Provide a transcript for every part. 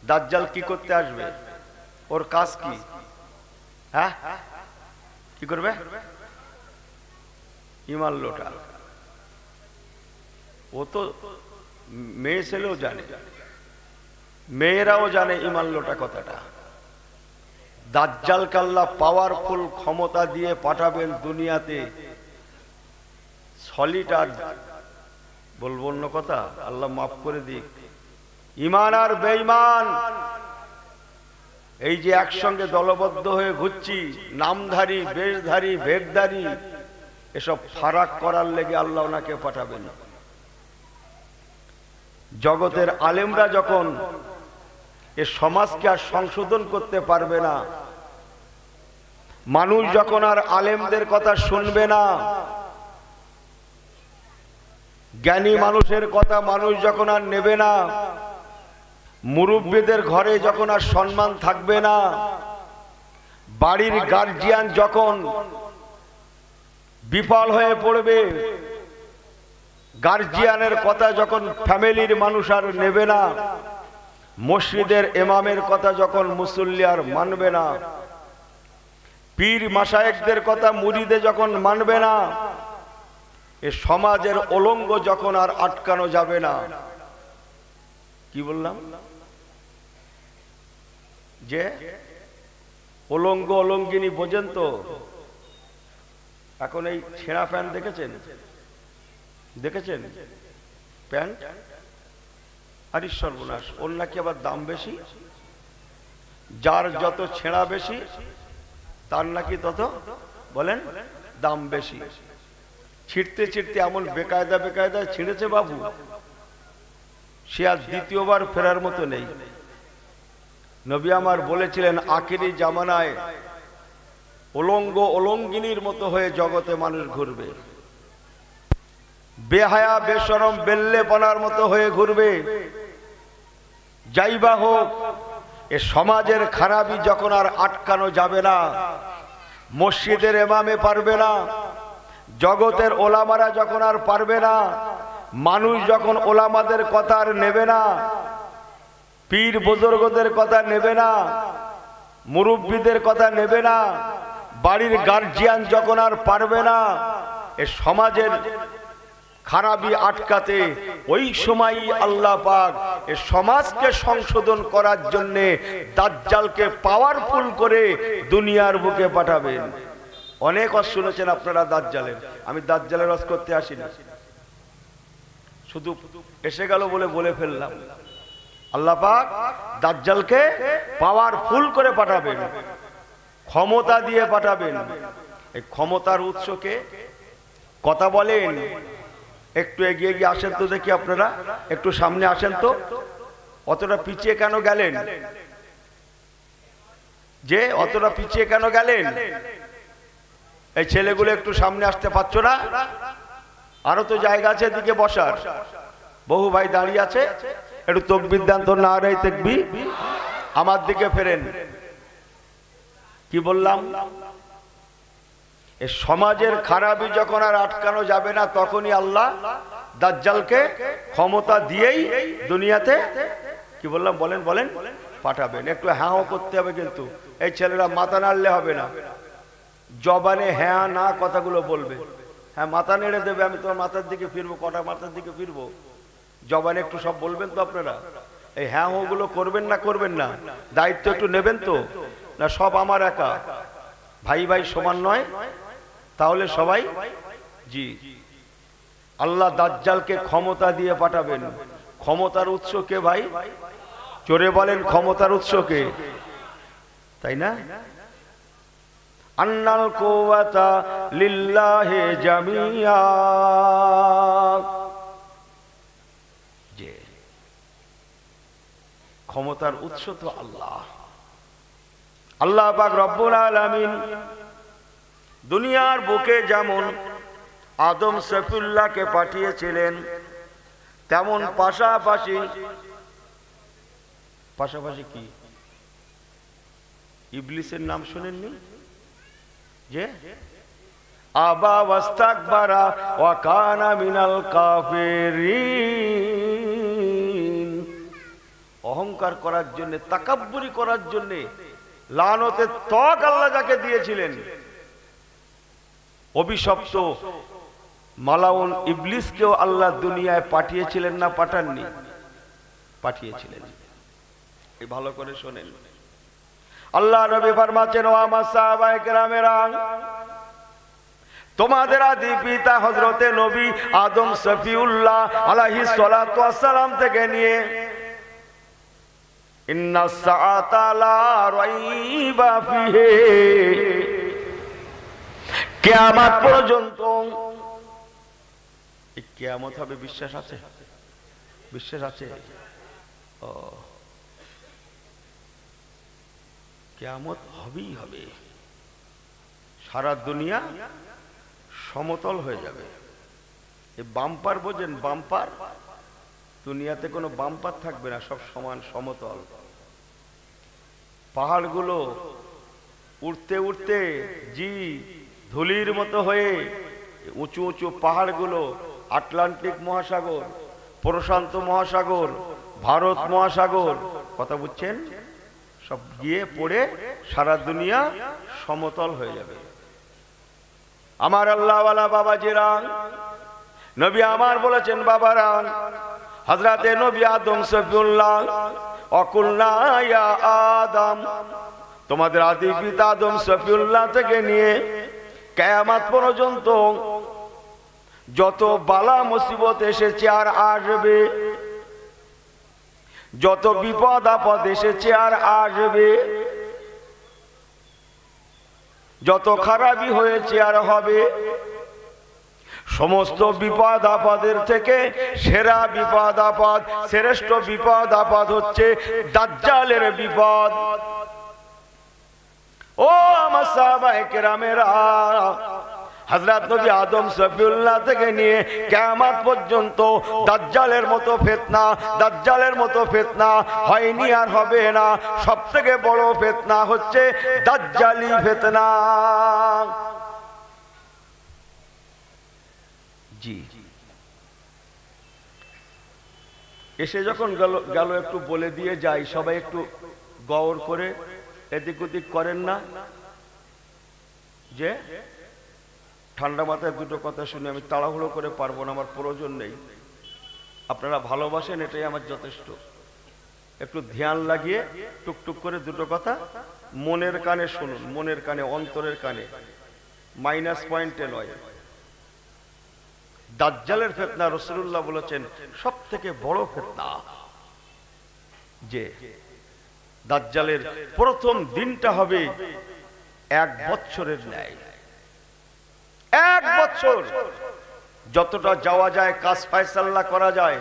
দাজ্জাল কি করতে আসবে? ওর কাজ কি? হ্যাঁ, কি করবে? ইমান লোটা। ও তো মেয়ে ছেলেও জানে, মেয়েরাও জানে ইমান লোটা কথাটা। দাজ্জালকে আল্লাহ পাওয়ারফুল ক্ষমতা দিয়ে পাঠাবেন দুনিয়াতে। সলিটার বলবো অন্য কথা, আল্লাহ মাফ করে দিক। ইমান আর বেঈমান এই যে একসঙ্গে দলবদ্ধ হয়ে ঘুরছি, নামধারী, বেশধারী, ভেকধারী, এসব ফারাক করার লেগে আল্লাহ ওনাকে পাঠাবেন। জগতের আলেমরা যখন এ সমাজকে আর সংশোধন করতে পারবে না, মানুষ যখন আর আলেমদের কথা শুনবে না, জ্ঞানী মানুষের কথা মানুষ যখন আর নেবে না, মুরব্বীদের ঘরে যখন আর সম্মান থাকবে না, বাড়ির গার্জিয়ান যখন বিফল হয়ে পড়বে, গার্জিয়ানের কথা যখন ফ্যামিলির মানুষ আর নেবে না, মসজিদের ইমামের কথা যখন মুসল্লি আর মানবে না, পীর মাশায়েখদের কথা মুরিদে যখন মানবে না, এ সমাজের অলঙ্গ যখন আর আটকানো যাবে না। কি বললাম? যে অলঙ্গ অলঙ্গিনী বোঝেন তো? এখন এই ছেঁড়া প্যান্ট দেখেছেন? দেখেছেন প্যান্ট? আরে সর্বনাশ, ওর নাকি আবার দাম বেশি। যার যত ছেঁড়া বেশি তার নাকি তত বলেন দাম বেশি। ছিঁড়তে ছিঁড়তে এমন বেকায়দা বেকায়দায় ছিঁড়েছে বাবু, সে আর দ্বিতীয়বার ফেরার মতো নেই। নবী আমার বলেছিলেন, আখিরি জামানায় অলঙ্গ অলঙ্গিনীর মতো হয়ে জগতে মানুষ ঘুরবে, বেহায়া বেশরম বেল্লেপনার মতো হয়ে ঘুরবে। যাইবা হোক, এ সমাজের খারাপি যখন আর আটকানো যাবে না, মসজিদের ইমামে পারবে না, জগতের ওলামারা যখন আর পারবে না, মানুষ যখন ওলামাদের কথা আর নেবে না, পীর বুজুর্গদের কথা নেবে না, মুরব্বীদের কথা নেবে না, বাড়ির গার্জিয়ান যখন আর পারবে না এ সমাজের খারাপি আটকাতে, ওই সময়ই আল্লাহ পাক এ সমাজকে সংশোধন করার জন্য দাজ্জালকে পাওয়ারফুল করে দুনিয়ার বুকে পাঠাবেন। অনেক ওয়াজ শুনেছেন আপনারা দাজ্জালের, আমি দাজ্জালের ওয়াজ করতে আসিনি, শুধু এসে গেল বলে বলে ফেললাম। আল্লাহ পাক দাজ্জালকে পাওয়ারফুল করে পাঠাবেন, ক্ষমতা দিয়ে পাঠাবেন। এই ক্ষমতার উৎসকে কথা বলেন। একটু এগিয়ে গিয়ে আসেন তো দেখি, আপনারা একটু সামনে আসেন তো। অতটা পিছিয়ে কেন গেলেন? যে অতটা পিছিয়ে কেন গেলেন? এই ছেলেগুলো একটু সামনে আসতে পারছো না? আরো তো জায়গা আছে এদিকে বসার, বহু ভাই দাঁড়িয়ে আছে। একটু তাকবীর দেন তো, নারে তাকবীর। আমার দিকে ফেরেন। কি বললাম? এই সমাজের খারাপি যখন আর আটকানো যাবে না, তখনই আল্লাহ দাজ্জালকে ক্ষমতা দিয়েই দুনিয়াতে কি বললাম বলেন বলেন পাঠাবেন। একটু হ্যাঁ করতে হবে, কিন্তু এই ছেলেরা মাথা নাড়লে হবে না, জবানে হ্যাঁ না কথাগুলো বলবে। হ্যাঁ মাথা নেড়ে দেবে, আমি তোমার মাথার দিকে ফিরবো, কটা মাথার দিকে ফিরবো, জবানে একটু সব বলবেন তো আপনারা। এই হ্যাঁ গুলো করবেন না, করবেন না, দায়িত্ব একটু নেবেন তো। না সব আমার একা, ভাই ভাই সমান নয়, তাহলে সবাই জি। আল্লাহ দাজ্জালকে ক্ষমতা দিয়ে পাঠাবেন। ক্ষমতার উৎস কে ভাই? জোরে বলেন, ক্ষমতার উৎস কে? তাই না? আন্নাল কুওয়াতা লিল্লাহি জামিয়া। যে ক্ষমতার উৎস তো আল্লাহ। আল্লাহ পাক রব্বুল আলামিন দুনিয়ার বুকে যেমন আদম সফিউল্লাহকে পাঠিয়েছিলেন, তেমন পাশাপাশি পাশাপাশি কি ইবলিসের নাম শুনেননি? যে আবা ওয়াস্তাকবারা ওয়া কানা মিনাল কাফিরিন, অহংকার করার জন্য, তাকাব্বুরি করার জন্য লানতের তক আল্লাহ যাকে দিয়েছিলেন, অভিশপ্ত মালাউন ইবলিসকেও আল্লাহ দুনিয়ায় পাঠিয়েছিলেন না পাঠাননি? পাঠিয়েছিলেন। এই ভালো করে শোনেন, আল্লাহ নবী ফরমাচ্ছেন, ও আমার সাহাবায়ে কেরামেরা, তোমাদের আদি পিতা হযরতে নবী আদম সফিউল্লাহ আলাইহিস সালাতু ওয়াস সালাম থেকে নিয়ে ইন্নাস সাআতা লা রাইবা ফিহি, কিয়ামত পর্যন্ত, এই কিয়ামত হবে বিশ্বাস আছে? বিশ্বাস আছে? ও, কিয়ামত হবেই হবে। সারা দুনিয়া সমতল হয়ে যাবে। এই বাম্পার বোঝেন? বাম্পার, দুনিয়াতে কোনো বাম্পার থাকবে না, সব সমান সমতল। পাহাড়গুলো উঠতে উঠতে জি ধুলির মতো হয়ে, উঁচু উঁচু পাহাড়গুলো আটলান্টিক মহাসাগর, প্রশান্ত মহাসাগর, ভারত মহাসাগর, কথা বুঝছেন, সব গিয়ে পড়ে সারা দুনিয়া সমতল হয়ে যাবে। আমার আল্লাহওয়ালা বাবাজিরা, নবী আমার বলেছেন, বাবারা, হযরতে নবী আদম সফিউল্লাহ অকুলনা ইয়া আদম, তোমাদের আদি পিতা আদম সফিউল্লাহ থেকে নিয়ে কিয়ামত পর্যন্ত যত বালা মুসিবত এসেছে আর আসবে, যত বিপদ আপদ এসেছে আর আসবে, যত খারাপি হয়েছে আর হবে, সমস্ত বিপদ আপদের থেকে সেরা বিপদ আপদ, শ্রেষ্ঠ বিপদ আপদ হচ্ছে দাজ্জালের বিপদ। ও আমার সাহাবায়ে কেরামেরা, হযরত নবী আদম সফিউল্লাহ থেকে নিয়ে কিয়ামত পর্যন্ত দাজ্জালের মতো ফিতনা, দাজ্জালের মতো ফিতনা হয়নি আর হবে না। সবথেকে বড় ফিতনা হচ্ছে দাজ্জালি ফিতনা। জি, এসে যখন গেল একটু বলে দিয়ে যাই, সবাই একটু গৌর করে এদিক ওদিক করেন না, যে ঠান্ডা মাথায় দুটো কথা শুনে আমি তাড়াহুড়ো করে পারবো না, আমার প্রয়োজন নেই। আপনারা ভালোবাসেন, এটাই আমার যথেষ্ট। একটু ধ্যান লাগিয়ে টুকটুক করে দুটো কথা মনের কানে শুনুন, মনের কানে, অন্তরের কানে, মাইনাস পয়েন্টে নয়। দাজ্জালের ফিতনা রাসূলুল্লাহ বলেছেন সব থেকে বড় ফিতনা, যে দাজ্জালের প্রথম দিনটা হবে 1 বছরের ন্যায়। 1 বছর যতটা যাওয়া যায়, কাজ ফয়সালা করা যায়,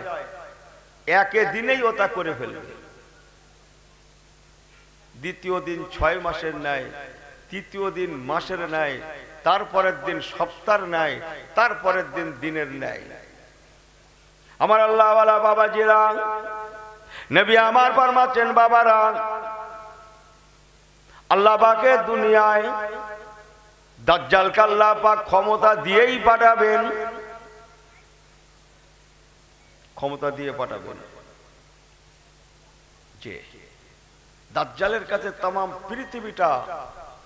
একে দিনেই ও তা করে ফেলবে। দ্বিতীয় দিন 6 মাসের ন্যায়, তৃতীয় দিন মাসের ন্যায়, তারপরের দিন সপ্তাহের ন্যায়, তারপরের দিন দিনের ন্যায়। আমার আল্লাহওয়ালা বাবাজিরা, নবী আমার ফরমাচ্ছেন, বাবারা, আল্লাহ পাকে দুনিয়ায় দাজ্জালকে আল্লাহ পাক ক্ষমতা দিয়েই পাঠাবেন, ক্ষমতা দিয়ে পাঠাবেন। যে দাজ্জালের কাছে তাম পৃথিবীটা,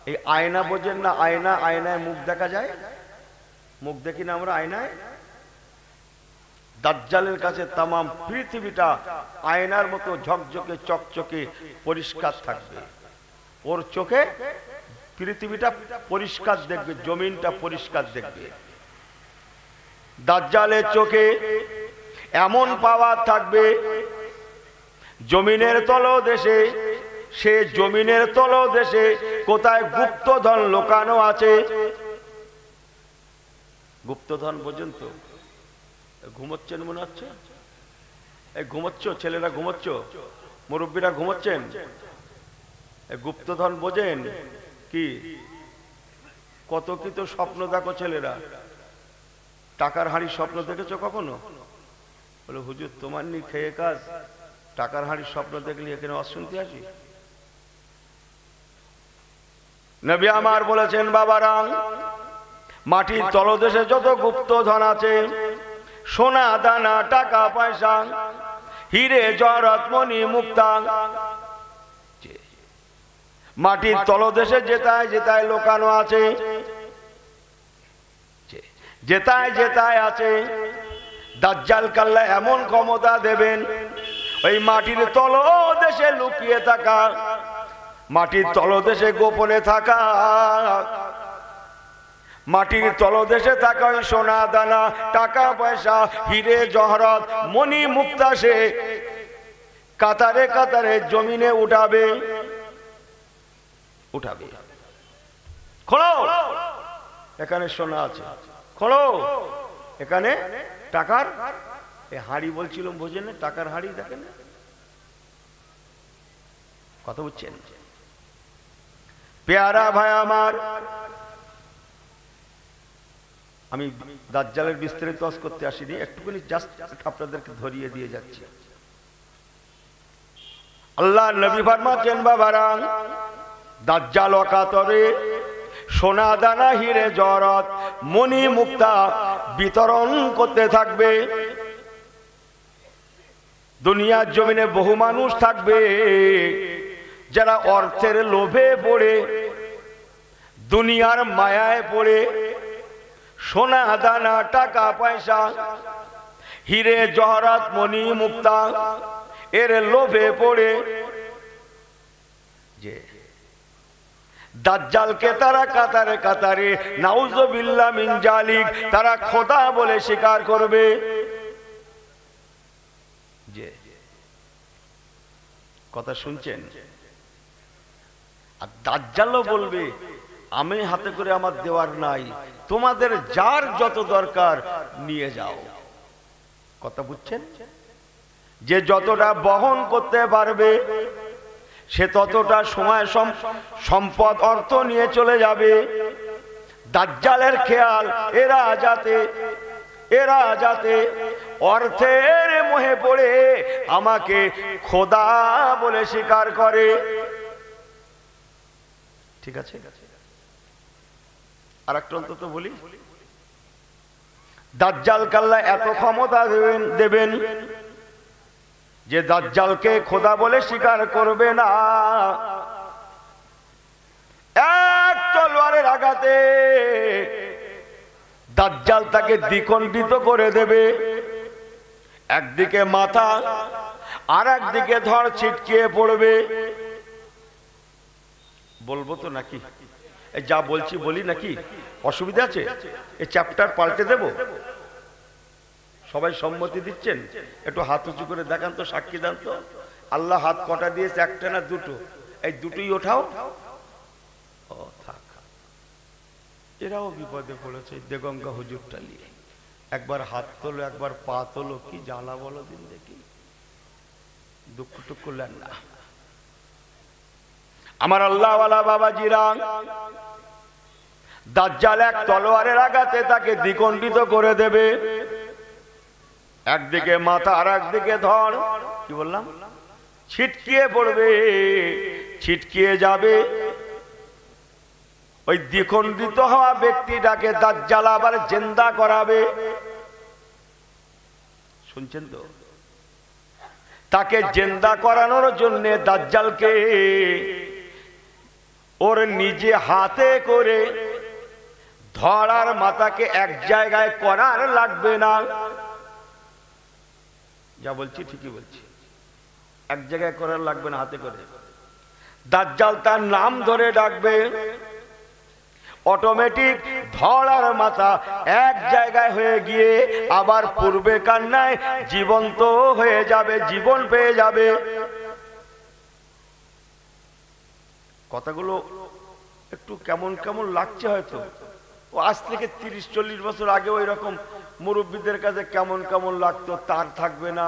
এই আয়না বোঝেন না? আয়না, আয়নায় মুখ দেখা যায়, মুখ দেখি না আমরা আয়নায়? দাজ্জালের কাছে তাম পৃথিবীটা আয়নার মতো ঝকঝকে চকচকে পরিষ্কার থাকবে। ওর চোখে পৃথিবীটা পরিষ্কার দেখবে, জমিনটা পরিষ্কার দেখবে। দাজ্জালের চোখে এমন পাওয়ার থাকবে, জমিনের তলদেশে, সে জমিনের তলদেশে কোথায় গুপ্তধন লুকানো আছে। গুপ্তধন বোঝেন তো? ঘুমোচ্ছেন মনে হচ্ছে, এই ঘুমোচ্ছ, ছেলেরা ঘুমোচ্ছ, মুরব্বীরা ঘুমোচ্ছেন। গুপ্তধন বোঝেন কি? কত কি তো স্বপ্ন দেখো ছেলেরা। টাকার হাঁড়ির স্বপ্ন দেখেছো কখনো? বলে হুজুর তোমার নি খেয়ে কাজ, টাকার হাঁড়ির স্বপ্ন দেখলে এখানে অশুনতে আসি? নবী আমার বলেছেন, বাবারা, মাটির তলদেশে যত গুপ্তধন আছে, সোনা দানা টাকা পয়সা, হিরে জহরত মণি মুক্তা। মাটির তলদেশে যেতায় যেতায় লোকানো আছে, যেতায় যেতায় আছে। দাজ্জাল কাল্লা এমন ক্ষমতা দেবেন, ওই মাটির তলদেশে লুকিয়ে থাকা, মাটির তলদেশে গোপনে থাকা, মাটির তলদেশে থাকা ওই সোনা দানা, টাকা পয়সা, হিরে জহরত মণি মুক্তা সে কাতারে কাতারে জমিনে উঠাবে, উঠাবে। খোলো, এখানে সোনা আছে, খোলো, এখানে টাকার হাড়ি বলছিলাম, বোঝেন না? টাকার হাড়ি দেখেন, কথা বুঝছেন? পেয়ারা ভাই আমার, আমি দাজ্জালের বিস্তারিত ওয়াজ করতে আসিনি, একটুখানি জাস্ট আপনাদেরকে ধরিয়ে দিয়ে যাচ্ছি। আল্লাহ নবী ফরমাচ্ছেন বাবারা, দাজ্জাল অকাতরে সোনা দানা হিরে জহরত মণি মুক্তা বিতরণ করতে থাকবে। দুনিয়ার জমিনে বহু মানুষ থাকবে যারা অর্থের লোভে পড়ে, দুনিয়ার মায়ায় পড়ে, সোনা দানা টাকা পয়সা হিরে জহরত মণি মুক্তা এর লোভে পড়ে যে দাজ্জালকে তারা কাতারে কাতারে নাউযুবিল্লাহ মিন জালিক তারা খোদা বলে স্বীকার করবে। যে কথা শুনছেন? আর দাজ্জালও বলবে আমি হাতে করে আমার দেওয়ার নাই, তোমাদের যার যত দরকার নিয়ে যাও। কথা বুঝছেন? যে যতটা বহন করতে পারবে সে ততটা সময় সম্পদ অর্থ নিয়ে চলে যাবে। দাজ্জালের খেয়াল এরা যাতে অর্থের মোহে পড়ে আমাকে খোদা বলে স্বীকার করে। ঠিক আছে? আর একটা অন্তত বলি, দাজ্জাল কাল্লা এত ক্ষমতা দেবেন যে দাজ্জালকে খোদা বলে স্বীকার করবে না। এক তলোয়ারের আঘাতে দাজ্জাল তাকে দ্বিখণ্ডিত করে দেবে। একদিকে মাথা আর একদিকে ধড় ছিটকিয়ে পড়বে। বলবো তো নাকি? যা বলছি বলি নাকি? অসুবিধা আছে? এই চ্যাপ্টার পাল্টে দেব? সবাই সম্মতি দিচ্ছেন? একটু হাত উঁচু করে দেখান তো, সাক্ষী দেন তো। আল্লাহ হাত কটা দিয়েছে? একটা না দুটো? এই দুটোই ওঠাও। ও থাক, এরাও বিপদে পড়েছে। দেগঙ্গা হুজুরটা নিয়ে একবার হাত তোলো, একবার পা তোলো, কি জ্বালা বলো দিন দেখি। দুঃখ টুক করলেন না আমার আল্লাহওয়ালা বাবাজিরা। দাজ্জাল এক তলোয়ারের আঘাতে তাকে দ্বিখণ্ডিত করে দেবে। একদিকে মাথা আর একদিকে ধড়, কি বললাম, ছিটকিয়ে পড়বে, ছিটকিয়ে যাবে। ওই দ্বিখণ্ডিত হওয়া ব্যক্তিটাকে দাজ্জাল আবার জিন্দা করাবে। শুনছেন তো? তাকে জিন্দা করানোর জন্য দাজ্জালকে ওর নিজে হাতে করে ধড় আর মাথাকে এক জায়গায় করার লাগবে না। যা বলছি ঠিকই বলছি, এক জায়গায় করার লাগবে না, হাতে করে। দাজ্জাল তার নাম ধরে ডাকবে, অটোমেটিক ধড় আর মাথা এক জায়গায় হয়ে গিয়ে আবার পূর্বে কান্নায় জীবন্ত হয়ে যাবে, জীবন পেয়ে যাবে। কথাগুলো একটু কেমন কেমন লাগছে হয়তো। ও আজ থেকে 30-40 বছর আগে ওই রকম মুরব্বীদের কাছে কেমন কেমন লাগতো। তার থাকবে না,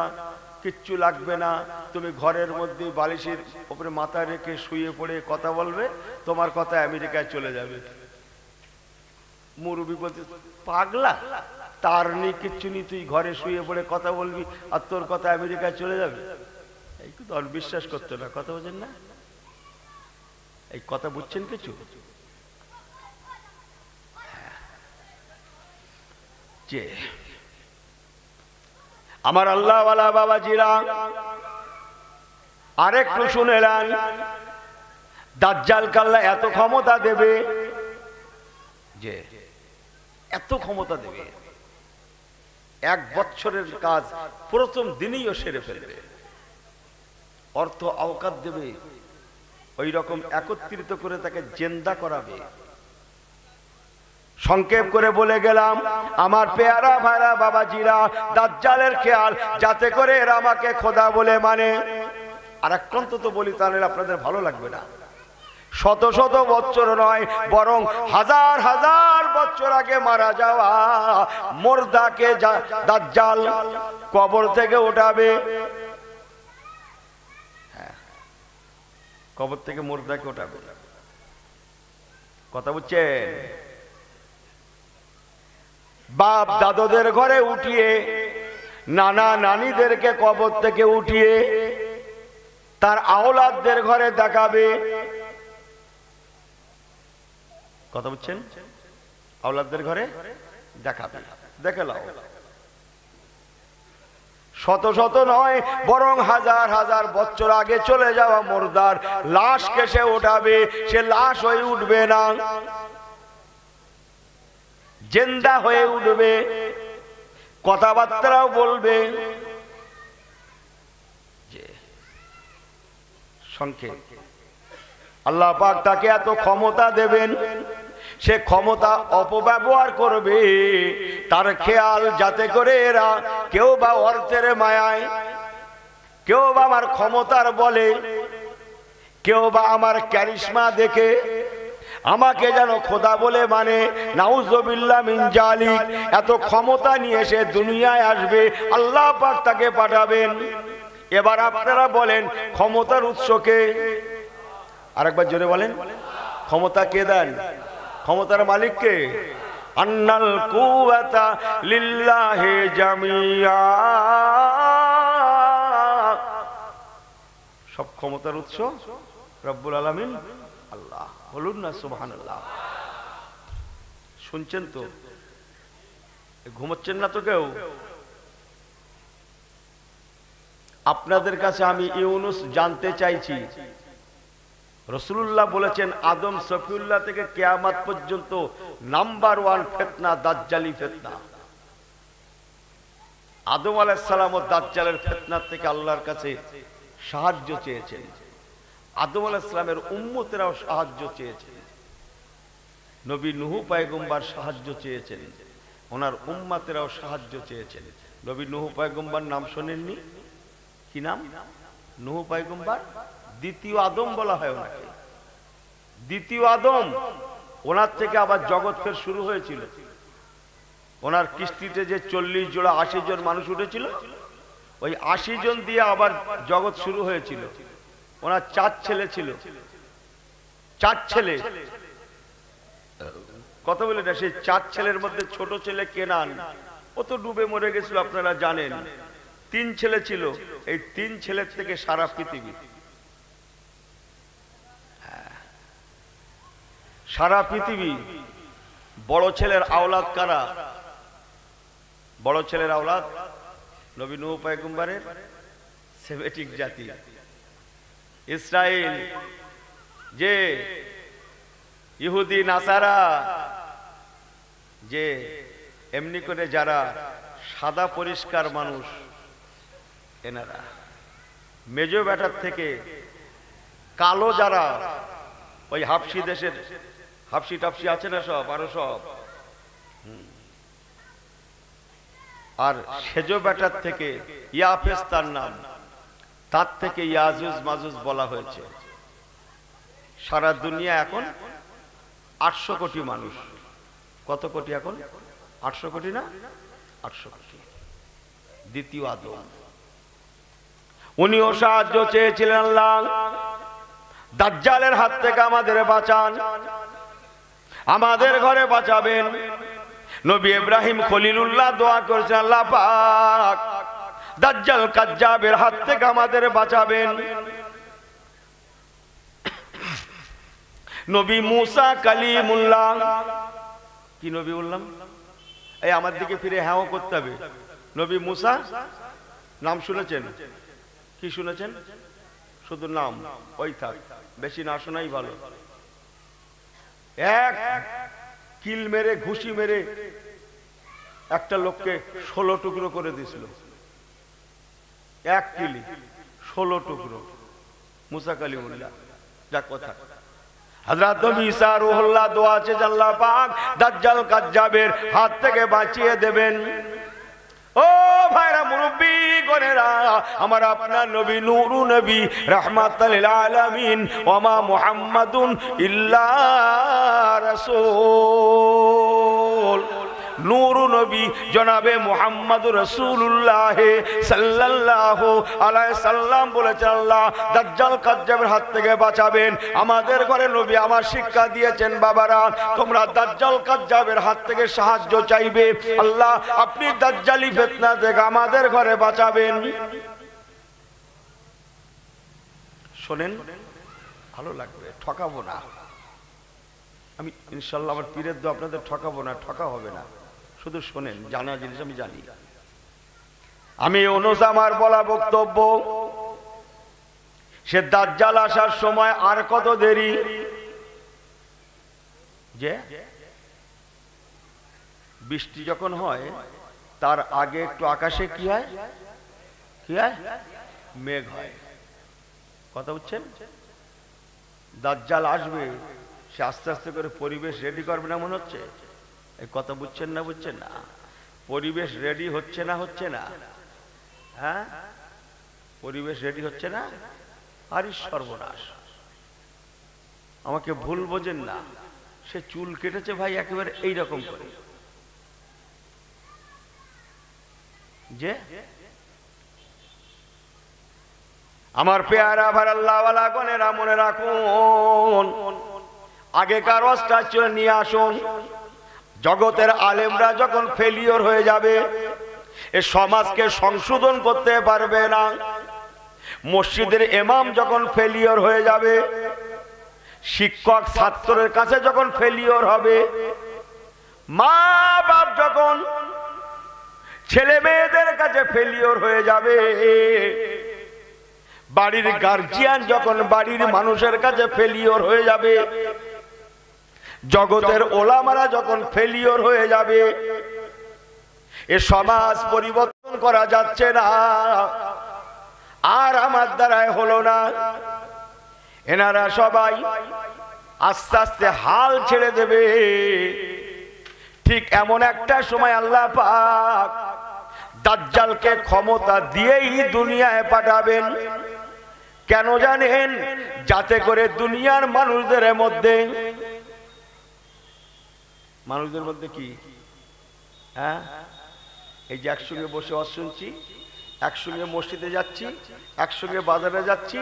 কিচ্ছু লাগবে না, তুমি ঘরের মধ্যে বালিশের উপরে মাথা রেখে শুয়ে পড়ে কথা বলবে, তোমার কথা আমেরিকায় চলে যাবে। মুরব্বী বলতে, পাগলা, তার নেই কিচ্ছু নেই, তুই ঘরে শুয়ে পড়ে কথা বলবি আর তোর কথা আমেরিকায় চলে যাবে। এই কিন্তু বিশ্বাস করতো না। কথা বলছেন না? এই কথা বুঝছেন কিছু? যে আমার আল্লাহওয়ালা বাবাজিরা আরেকটু শুনে নেন, দাজ্জাল কাল্লা এত ক্ষমতা দেবে, যে এত ক্ষমতা দেবে, 1 বছরের কাজ প্রথম দিনেই ও সেরে ফেলবে। অর্থ আওকাত দেবে, ওই রকম একত্রিত করে তাকে জিন্দা করাবে। সংক্ষেপ করে বলে গেলাম আমার পেয়ারা ভাইরা বাবাজিরা, দাজ্জালের খেয়াল যাতে করে এরা আমাকে খোদা বলে মানে। আর এক অন্তত বলি, তাহলে আপনাদের ভালো লাগবে না। শত শত বছর নয়, বরং হাজার হাজার বছর আগে মারা যাওয়া মুর্দাকে দাজ্জাল কবর থেকে উঠাবে। কবর থেকে মুর্দাকে উঠাবে, কথা বুঝছেন? বাপ দাদুদের ঘরে উঠিয়ে, নানা নানিদেরকে কবর থেকে উঠিয়ে তার আওলাদদের ঘরে দেখাবে। কথা বুঝছেন? আওলাদদের ঘরে দেখাবে, দেখে লাও। শত শত নয়, বরং হাজার হাজার বছর আগে চলে যাওয়া মুর্দার লাশকে সে উঠাবে। সে লাশ হয়ে উঠবে না, জিন্দা হয়ে উঠবে, কথাবার্তাও বলবে। সংক্ষেপ, আল্লাহ পাক তাকে এত ক্ষমতা দেবেন, সে ক্ষমতা অপব্যবহার করবে। তার খেয়াল যাতে করে এরা কেউ বা অর্থের মায়ায়, কেউ বা আমার ক্ষমতার বলে, কেউ বা আমার ক্যারিশমা দেখে আমাকে যেন খোদা বলে মানে। নাউজুবিল্লাহ মিন জালিক। এত ক্ষমতা নিয়ে সে দুনিয়ায় আসবে, আল্লাহ পাক তাকে পাঠাবেন। এবার আপনারা বলেন, ক্ষমতার উৎসকে আরেকবার জোরে বলেন, ক্ষমতা কে দেন? ক্ষমতার মালিক কে? আন্নাল কুওয়াতা লিল্লাহি জামিয়া। সব ক্ষমতার উৎস রব্বুল আলামিন আল্লাহ। বলুন না সুবহানাল্লাহ। শুনছেন তো? ঘুমাচ্ছেন না তো কেউ? আপনাদের কাছে আমি ইউনুস জানতে চাইছি, রাসূলুল্লাহ বলেছেন আদম সফিউল্লাহ থেকে কিয়ামত পর্যন্ত নাম্বার 1 ফিতনা দাজ্জালি ফিতনা। আদম আলাইহিস সালাম ও দাজ্জালের ফিতনার থেকে আল্লাহর কাছে সাহায্য চেয়েছেন। আদম আলাইহিস সালামের উম্মতেরাও সাহায্য চেয়েছেন। নবী নূহ পয়গম্বর সাহায্য চেয়েছেন, ওনার উম্মতেরাও সাহায্য চেয়েছেন। নবী নূহ পয়গম্বর নাম শোনেননি? কি নাম? নূহ পয়গম্বর দ্বিতীয় আদম বলা হয় ওনাকে, দ্বিতীয় আদম। ওনার থেকে আবার জগৎ ফের শুরু হয়েছিল। ওনার কিস্তিতে যে 40 জোড়া 80 জন মানুষ উঠেছিল, ওই 80 জন দিয়ে আবার জগৎ শুরু হয়েছিল। ওনার 4 ছেলে ছিল, 4 ছেলে। কথা বলে না, সেই 4 ছেলের মধ্যে ছোট ছেলে কেনান, ও তো ডুবে মরে গেছিল, আপনারা জানেন। 3 ছেলে ছিল, এই 3 ছেলের থেকে সারা পৃথিবী, সারা পৃথিবী। বড় ছেলের আওলাদ কারা? বড় ছেলের আওলাদ নবী নূহ পয়গম্বরের সেমেটিক জাতি ইসরাইল, যে ইহুদি নাসারা, যে এমনি করে যারা সাদা পরিষ্কার মানুষ, এনারা মেজো ব্যাটার থেকে কালো যারা, ওই হাফসি দেশের হাফসি টাফসি আছে না সব, আরো সব। আর সেজো ব্যাটার থেকে ইয়াফেস তার নাম, তার থেকে ইয়াজুজ মাজুজ বলা হয়েছে। সারা দুনিয়া এখন 800 কোটি মানুষ। কত কোটি এখন? 800 কোটি না? 800 কোটি। দ্বিতীয় আদম, উনিও সাহায্য চেয়েছিলেন আল্লাহ, দাজ্জালের হাত থেকে আমাদের বাঁচান, আমাদের ঘরে বাঁচাবেন। নবী ইব্রাহিম খলিলুল্লাহ দোয়া করেছেন, আল্লাহ পাক দাজ্জাল কাজ্জাবের হাত থেকে আমাদের বাঁচাবেন। নবী মুসা কালিমুল্লাহ, কি নবী বললাম? এই আমার দিকে ফিরে হ্যাঁ করতে হবে। নবী মুসা নাম শুনেছেন? কি শুনেছেন? শুধু নাম, ওই থাক, বেশি না শোনাই ভালো। এক কিল মেরে ঘুষি মেরে একটা লোককে 16 টুকরো করে দিয়েছিল। এক কিলি 16 টুকরো। মুসা কালিমুল্লাহ। যাক কথা, হযরত নবী ঈসা রূহুল্লাহ দোয়া আছে আল্লাহ পাক দাজ্জাল কাজ্জাবের হাত থেকে বাঁচিয়ে দেবেন। ও ভাইরা মুরব্বি গনেরা, আমার আপনার নবী নূরু নবী রাহমাতাল লিল আলামিন, ওমা মুহাম্মাদুন ইল্লা রাসূল। নূরু নবী জনাবে মুহাম্মদুর রাসূলুল্লাহ সাল্লাল্লাহু আলাইহি সাল্লাম বলেছেন আল্লাহ দাজ্জাল কাজ্জাবের হাত থেকে বাঁচাবেন। আমাদের ঘরে নবী আমার শিক্ষা দিয়েছেন, বাবারা তোমরা দাজ্জাল কাজ্জাবের হাত থেকে সাহায্য চাইবে, আল্লাহ আপনি দাজ্জালি ফিতনা থেকে আমাদের ঘরে বাঁচাবেন। শোনেন, ভালো লাগবে, ঠকাবো না আমি ইনশাআল্লাহ। আমার পীরের দোয়া, আপনাদের ঠকাবো না, ঠকা হবে না, শুধু শোনেন, জানা জিনিস আমি জানি। আমি অনুজ আমার বলা বক্তব্য, সে দাজ্জাল আসার সময় আর কত দেরি, যে বৃষ্টি যখন হয় তার আগে একটু আকাশে কি হয়, কি হয়, মেঘ হয়। কথা বুঝছেন? দাজ্জাল আসবে, সে আস্তে আস্তে করে পরিবেশ রেডি করবে না মনে হচ্ছে? এই কথা বুঝছেন না? বুঝছেন না? পরিবেশ রেডি হচ্ছে না, হচ্ছে না? হ্যাঁ, পরিবেশ রেডি হচ্ছে না। আরে সর্বনাশ, আমাকে ভুল বোঝেন না, সে চুল কেটেছে ভাই একেবারে এইরকম করে, যে আমার পেয়ারা ভার আল্লাহ ওয়ালা গনেরা মনে রাখুন, আগেকার অস্ত্র নিয়ে আসুন। জগতের আলেমরা যখন ফেলিওর হয়ে যাবে, এ সমাজকে সংশোধন করতে পারবে না। মসজিদের ইমাম যখন ফেলিওর হয়ে যাবে, শিক্ষক ছাত্রের কাছে যখন ফেলিওর হবে, মা বাপ যখন ছেলে মেয়েদের কাছে ফেলিওর হয়ে যাবে, বাড়ির গার্জিয়ান যখন বাড়ির মানুষের কাছে ফেলিওর হয়ে যাবে, জগতের ওলামারা যখন ফেলিওর হয়ে যাবে, এ সমাজ পরিবর্তন করা যাচ্ছে না, আর আমার দ্বারাই হলো না। এনারা সবাই আস্তে আস্তে হাল ছেড়ে দেবে। ঠিক এমন একটা সময় আল্লাহ পাক দাজ্জালকে ক্ষমতা দিয়েই দুনিয়ায় পাঠাবেন। কেন জানেন? যাতে করে দুনিয়ার মানুষদের মধ্যে কি, হ্যাঁ, এই যে একসঙ্গে বসে ওয়াজ শুনছি, একসঙ্গে মসজিদে যাচ্ছি, একসঙ্গে বাজারে যাচ্ছি,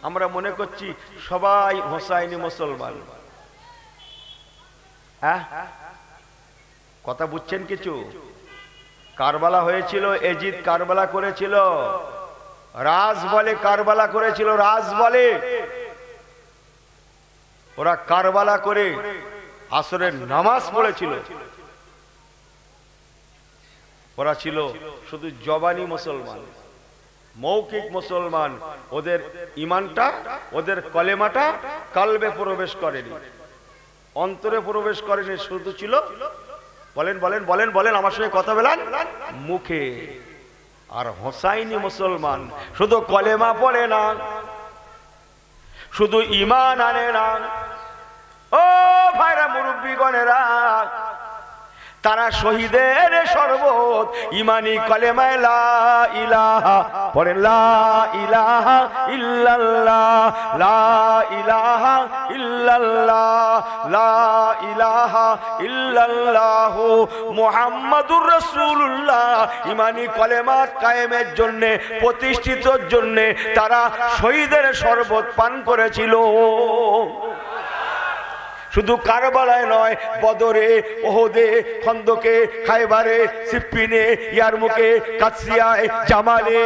আমরা মনে করছি সবাই হোসাইনি মুসলমান। হ্যাঁ, কথা বুঝছেন কিছু? কারবালা হয়েছিল, এজিদ কারবালা করেছিল, রাজ বলে কারবালা করেছিল, রাজ বলে। ওরা কারবালা করে আসরের নামাজ পড়েছিল। ওরা ছিল শুধু জবানি মুসলমান, মৌখিক মুসলমান। ওদের ইমানটা, ওদের কলেমাটা কালবে প্রবেশ করেনি, অন্তরে প্রবেশ করেনি, শুধু ছিল বলেন বলেন বলেন বলেন আমার সঙ্গে কথা বলেন মুখে। আর হোসাইনি মুসলমান শুধু কলেমা পড়ে না, শুধু ঈমান আনে না। ও ভাইরা মুরব্বিগণেরা, তারা শহীদের শরবত ইমানি কলেমায়ে লা ইলাহা পড়েন, লা ইলাহা ইল্লাল্লাহ, লা ইলাহা ইল্লাল্লাহ, লা ইলাহা ইল্লাল্লাহ মুহাম্মাদুর রাসূলুল্লাহ। ইমানি কলেমা কায়েমের জন্য, প্রতিষ্ঠিতর জন্য তারা শহীদের শরবত পান করেছিল। শুধু কারবালায় নয়, বদরে, ওহদে, খন্দকে, খায়বারে, সিফফিনে, ইয়ারমুকে, কাদসিয়ায়, জামালে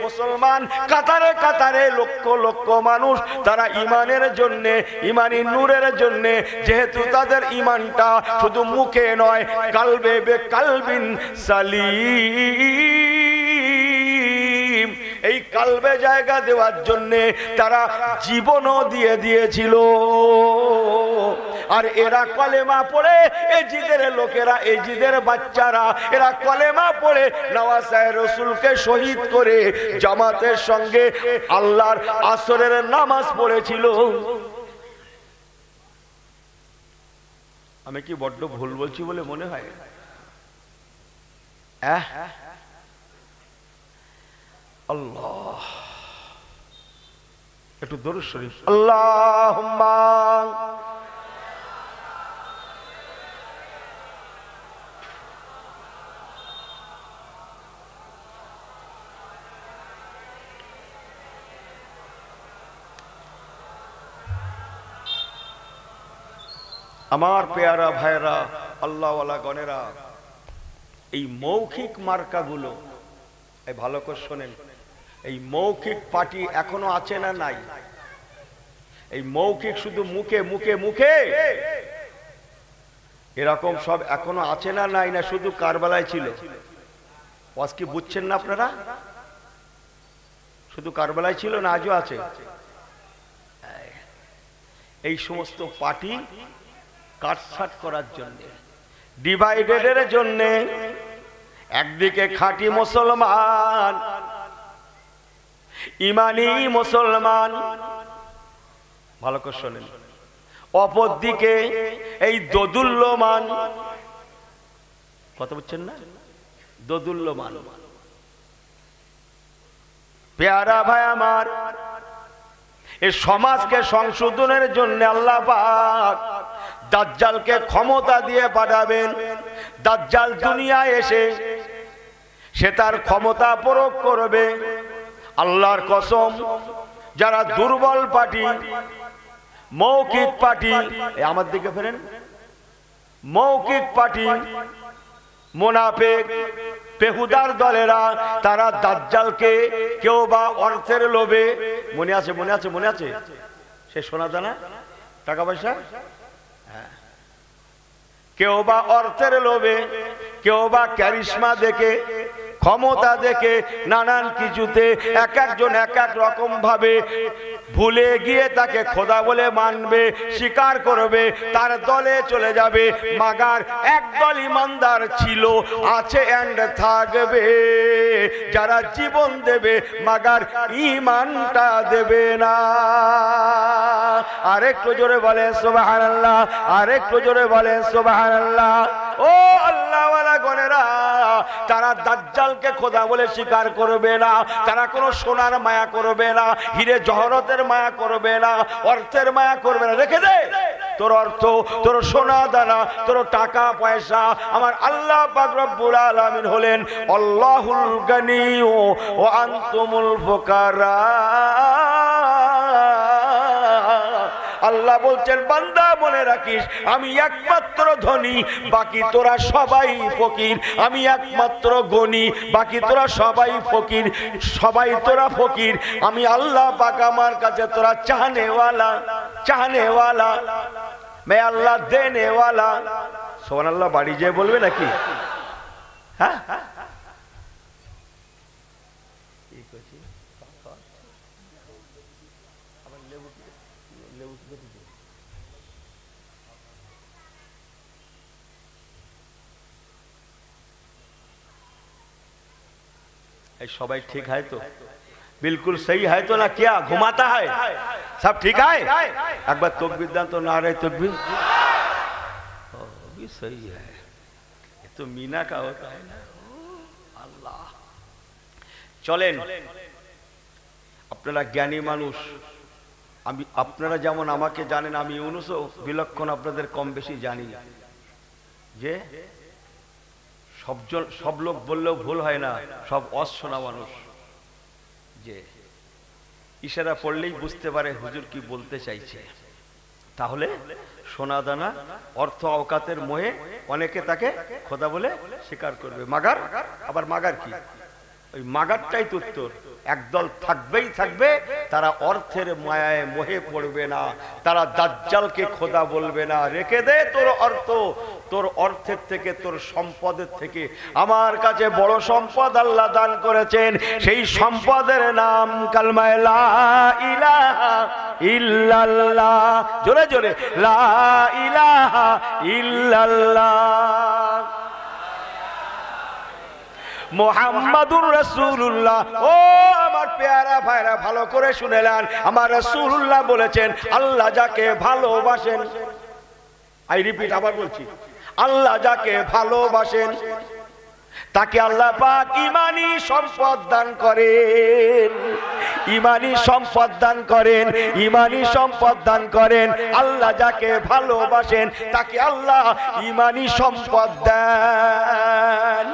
মুসলমান কাতারে কাতারে লক্ষ লক্ষ মানুষ তারা ইমানের জন্য, ইমানি নূরের জন্য, যেহেতু তাদের ইমানটা শুধু মুখে নয়, কালবে বে কালবিন সালিম, কালবে জায়গা দেওয়ার জন্য তারা জীবনও দিয়ে দিয়েছিল। আর এরা কলেমা পড়ে, এজিদের লোকেরা, এজিদের বাচ্চারা, এরা কলেমা পড়ে নওয়াসায় রসুলকে শহীদ করে জামাতের সঙ্গে আল্লাহর আসরের নামাজ পড়েছিল। আমি কি বড্ড ভুল বলছি বলে মনে হয়? আল্লাহ, একটু দরুদ শরীফ। আল্লাহুম্মা আমার পেয়ারা ভাইরা, আল্লাহওয়ালা গণেরা, এই মৌখিক মার্কাগুলো এই ভালো করে শোনেন, এই মৌখিক পার্টি এখনো আছে না নাই? এই মৌখিক শুধু মুখে মুখে মুখে এরকম সব এখনো আছে না নাই? না শুধু কারবালায় ছিল? ওয়াজ কি বুঝছেন না আপনারা? শুধু কারবালায় ছিল না আজও আছে? এই সমস্ত পার্টি কাটছাট করার জন্য, ডিভাইডেডের জন্য, একদিকে খাঁটি মুসলমান, ইমানি মুসলমান, ভালো করে শোনেন, অপরদিকে এই দোদুল্যমান, কথা বুঝছেন না? দোদুল্যমান। পেয়ারা ভাই আমার, এই সমাজকে সংশোধনের জন্য আল্লাহ পাক দাজ্জালকে ক্ষমতা দিয়ে পাঠাবেন। দাজ্জাল দুনিয়ায় এসে সে তার ক্ষমতা প্রয়োগ করবে। আল্লাহর কসম, যারা দুর্বল পার্টি, মৌখিক পার্টি, আমার দিকে ফেরেন, মৌখিক পার্টি, মুনাফিক বেহুদার দলেরা, তারা দাজ্জালকে কেউ বা অর্থের লোভে, মনে আছে মনে আছে মনে আছে সে সোনা দানা টাকা পয়সা, কেউ বা অর্থের লোভে, কেউ বা ক্যারিশমা দেখে, ক্ষমতা দেখে, নানান কিছুতে এক একজন এক এক রকম ভাবে ভুলে গিয়ে তাকে খোদা বলে মানবে, স্বীকার করবে, তার দলে চলে যাবে। মাগার একদল ইমানদার ছিল, আছে এন্ড থাকবে, যারা জীবন দেবে মাগার ইমানটা দেবে না। আরেকটু জোরে বলেন সুবহানাল্লাহ, আরেকটু জোরে বলেন সুবহানাল্লাহ। ও আল্লাহওয়ালা গণেরা, তারা দাজ্জালকে খোদা বলে স্বীকার করবে না, তারা কোনো সোনার মায়া করবে না, হিরে জহরতের মায়া করবে না, অর্থের মায়া করবে না। রেখে দে তোর অর্থ, তোর সোনা দানা, তোর টাকা পয়সা। আমার আল্লাহ পাক রব্বুল আলামিন হলেন আল্লাহুল গানিয়্যু ওয়া আনতুমুল ফুকারা। আল্লাহ বলছেন, বান্দা মনে রাখিস আমি একমাত্র ধনী, বাকি তোরা সবাই ফকির। আমি একমাত্র গনি, বাকি তোরা সবাই ফকির। সবাই তোরা ফকির, আমি আল্লাহ পাক আমার কাছে তোরা চাহনেওয়ালা, চাহনেওয়ালা, मैं अल्लाह देने वाला। সুবহানাল্লাহ বাড়ি যেয়ে বলবে নাকি? হ্যাঁ, सबाई ठीक है तो बिल्कुल सही है तो ना, क्या घुमाता है? सब ठीक है? एक बार तकबीर दान तो, नारे तकबीर भी सही है। ये तो मीना का होता है ना। अल्लाह चलें, আপনারা জ্ঞানী মানুষ, আমি আপনারা যেমন আমাকে জানেন, আমি ইউনুসও বিলক্ষণ আপনাদের কম বেশি জানি, যে সব লোক বললেও ভুল হয় না, সব অশোনা মানুষ, যে ইশারা পড়লেই বুঝতে পারে হুজুর কি বলতে চাইছে। তাহলে সোনা দানা, অর্থ অকাতের মোহে অনেকে তাকে খোদা বলে স্বীকার করবে। মাগার, আবার মাগার কি? ওই মাগারটাই তো উত্তর। একদল থাকবেই থাকবে, তারা অর্থের মায়ায় মোহে পড়বে না, তারা দাজ্জালকে খোদা বলবে না। রেখে দে তোর অর্থ, তোর অর্থের থেকে, তোর সম্পদের থেকে আমার কাছে বড় সম্পদ আল্লাহ দান করেছেন। সেই সম্পদের নাম কালমা লা ইলাহা ইল্লাল্লাহ। জোরে জোরে লা ইলাহা ইল্লাল্লাহ মুহাম্মাদুর রাসূলুল্লাহ। ও আমার পেয়ারা ভাইরা, ভালো করে শুনেলেন, আমার রাসূলুল্লাহ বলেছেন আল্লাহ যাকে ভালোবাসেন, আই রিপিট, আবার বলছি, আল্লাহ যাকে ভালোবাসেন তাকে আল্লাহ পাক ঈমানি সম্পদ দান করেন, ঈমানি সম্পদ দান করেন, ঈমানি সম্পদ দান করেন। আল্লাহ যাকে ভালোবাসেন তাকে আল্লাহ ঈমানি সম্পদ দেন।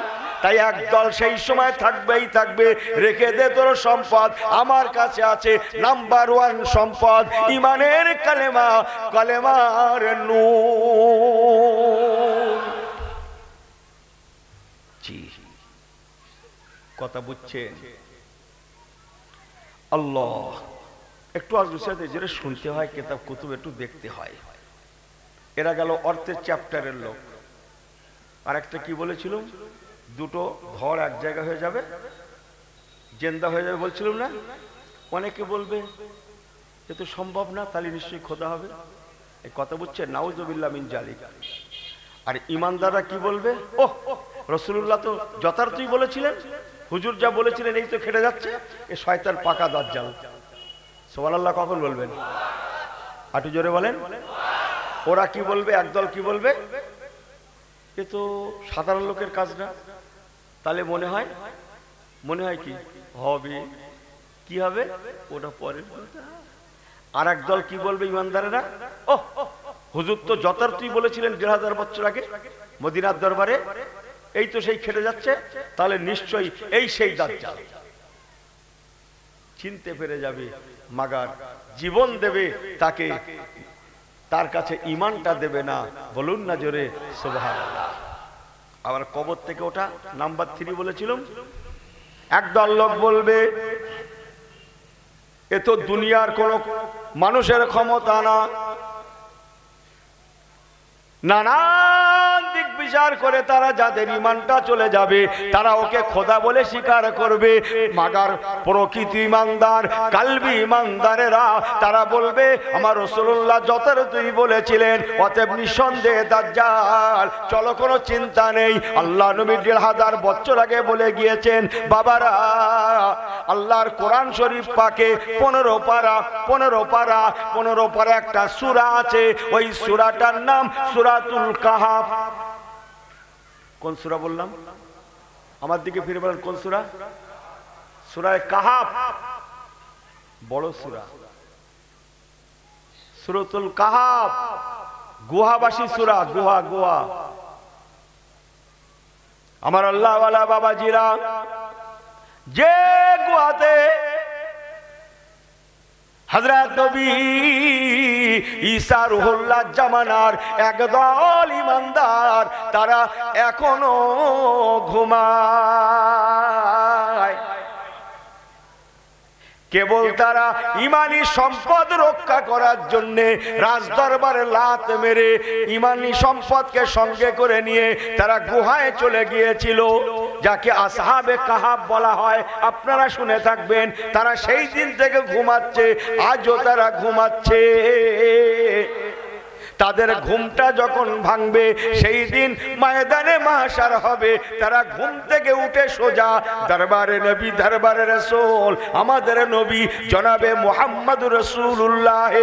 তাই একদল সেই সময় থাকবেই থাকবে। রেখে দে তোর সম্পদ, আমার কাছে আছে নাম্বার 1 সম্পদ ঈমানের কালেমা, কালেমার নূর। জি, কথা বুঝছেন? আল্লাহ একটু আলোচনা যেটা শুনতে হয়, কিতাব কুতুব একটু দেখতে হয়। এরা গেল অর্থের চ্যাপ্টারের লোক। আর একটা কি বলেছিল, দুটো ধর এক জায়গা হয়ে যাবে, জেন্দা হয়ে যাবে বলছিলাম না? অনেকে বলবে এ তো সম্ভব না, তাহলে নিশ্চয়ই খোদা হবে। এই কথা বুঝছে? নাউজুবিল্লাহ মিন জালিক। আর ইমানদাররা কি বলবে, ওহ রাসূলুল্লাহ তো যথার্থই বলেছিলেন, হুজুর যা বলেছিলেন এই তো খেটে যাচ্ছে, এ শয়তান পাকা দাজ্জাল। সুবহানাল্লাহ কখন বলবেন? আটু জোরে বলেন। ওরা কি বলবে, একদল কি বলবে, এ তো সাধারণ লোকের কাজ না। তাহলে মনে হয় কি হবে, কি হবে ওটা পরে। আর একদল কি বলবে ইমানদারেরা, ও হুজুর তো যথার্থই বলেছিলেন 1500 বছর আগে মদিনার দরবারে, এই তো সেই খেটে যাচ্ছে, তাহলে নিশ্চয়ই এই সেই দাজ্জাল। চিনতে পেরে যাবে, মাগার জীবন দেবে তাকে, তার কাছে ঈমানটা দেবে না। বলুন না জোরে সুবহানাল্লাহ। আবার কবর থেকে ওটা নাম্বার 3 বলেছিলাম। একদল লোক বলবে এ তো দুনিয়ার কোন মানুষের ক্ষমতা না, নানান দিক বিচার করে তারা যাদের ঈমানটা চলে যাবে তারা ওকে খোদা বলে স্বীকার করবে। মাগার প্রকৃতি ঈমানদার, কালবি ঈমানদারেরা তারা বলবে আমার রাসূলুল্লাহ যথার্থই বলেছিলেন, অতএব নিঃসন্দেহে দাজ্জাল। চলো কোনো চিন্তা নেই, আল্লাহ নবী 1500 বছর আগে বলে গিয়েছেন। বাবারা, আল্লাহর কোরআন শরীফ পাকে 15 পারা একটা সূরা আছে, ওই সূরাটার নাম সূরাতুল কাহাফ। কোন সূরা বললাম? আমার দিকে ফিরে বলেন কোন সূরা? সূরা কাহাফ, বড় সূরা, সূরাতুল কাহাফ, গুহাবাসী সূরা। গুহা আমার আল্লাহ ওয়ালা বাবাজিরা, যে গুহাতে হযরত নবী ঈসা রুহুল্লাহ জামানার একদল ঈমানদার তারা এখনো ঘুমায়। কেবল তারা ঈমানি সম্পদ রক্ষা করার জন্য রাজদরবারে লাত মেরে ঈমানি সম্পদকে সঙ্গে করে নিয়ে তারা গুহায় চলে গিয়েছিল, যাকে আসহাবে কাহাফ বলা হয়। আপনারা শুনে থাকবেন। তারা সেই দিন থেকে ঘুমাচ্ছে, আজও তারা ঘুমাচ্ছে। তাদের ঘুমটা যখন ভাঙবে সেই দিন ময়দানে মাহশার হবে। তারা ঘুম থেকে উঠে সোজা দরবারে নবী, দরবারে রাসূল, আমাদের নবী জনাবে মুহাম্মদুর রাসূলুল্লাহ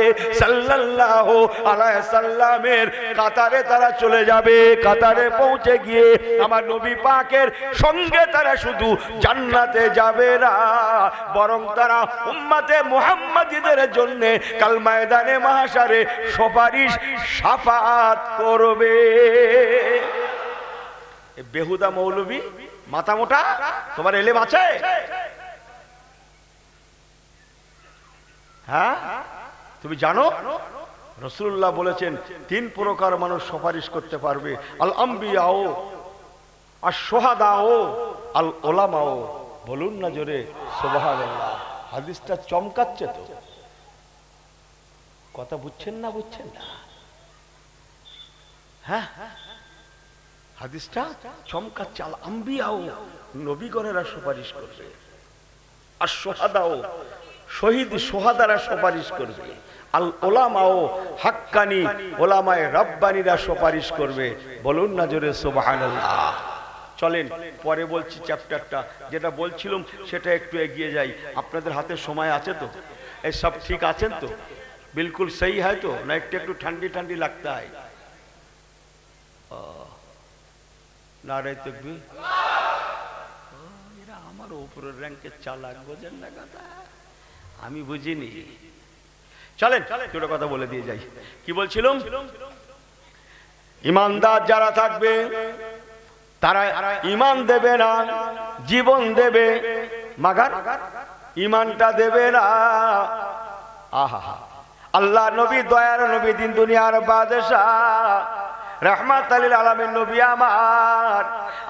সাল্লাল্লাহু আলাইহি সাল্লামের কাতারে তারা চলে যাবে। কাতারে পৌঁছে গিয়ে আমার নবী পাকের সঙ্গে তারা শুধু জান্নাতে যাবে না, বরং তারা উম্মতে মুহাম্মাদীদের জন্য কাল ময়দানে মাহশারে সুপারিশ শাফাআত করবে। বেহুদা মৌলবী মাথা মোটা, তোমার এলেম আছে? হ্যাঁ, তুমি জানো রাসূলুল্লাহ বলেছেন 3 প্রকার মানুষ সুপারিশ করতে পারবে, আল আম্বিয়াও, আশ শুহাদাও, আল উলামাও। বলুন না জোরে সুবহানাল্লাহ। হাদিসটা চমকাচ্ছে তো, কথা বুঝছেন না? বুঝছেন না? হ্যাঁ, হাদিসটা চমকাচ্ছে। আল আম্বিয়াও, নবীগণেরা সুপারিশ করবে, আর সোহাদাও, শহীদ সোহাদারা সুপারিশ করবে, আল ওলামাও, হাক্কানি ওলামায়ে রাব্বানীরা সুপারিশ করবে। বলুন না জোরে সুবহানাল্লাহ। চলেন পরে বলছি চ্যাপ্টারটা, যেটা বলছিলাম সেটা একটু এগিয়ে যাই। আপনাদের হাতে সময় আছে তো? এই সব ঠিক আছেন তো? बिल्कुल सही है तो ना? একটু ঠান্ডি ঠান্ডি लगता है। नारे तकबीर। এরা আমার উপরের র‍্যাঙ্কের চালাক, বোঝেন না কথা? আমি বুঝিনি। চলেন দুটো কথা বলে দিয়ে যাই। কি বলছিলাম? ইমানদার যারা থাকবে তারা ঈমান দেবে না, জীবন দেবে, মাগার ঈমানটা দেবে না। আহা, আল্লাহ নবী, দয়ার নবী, দিন দুনিয়ার বাদশাহ, রাহমাতুল লিল আলামিন নবী আমার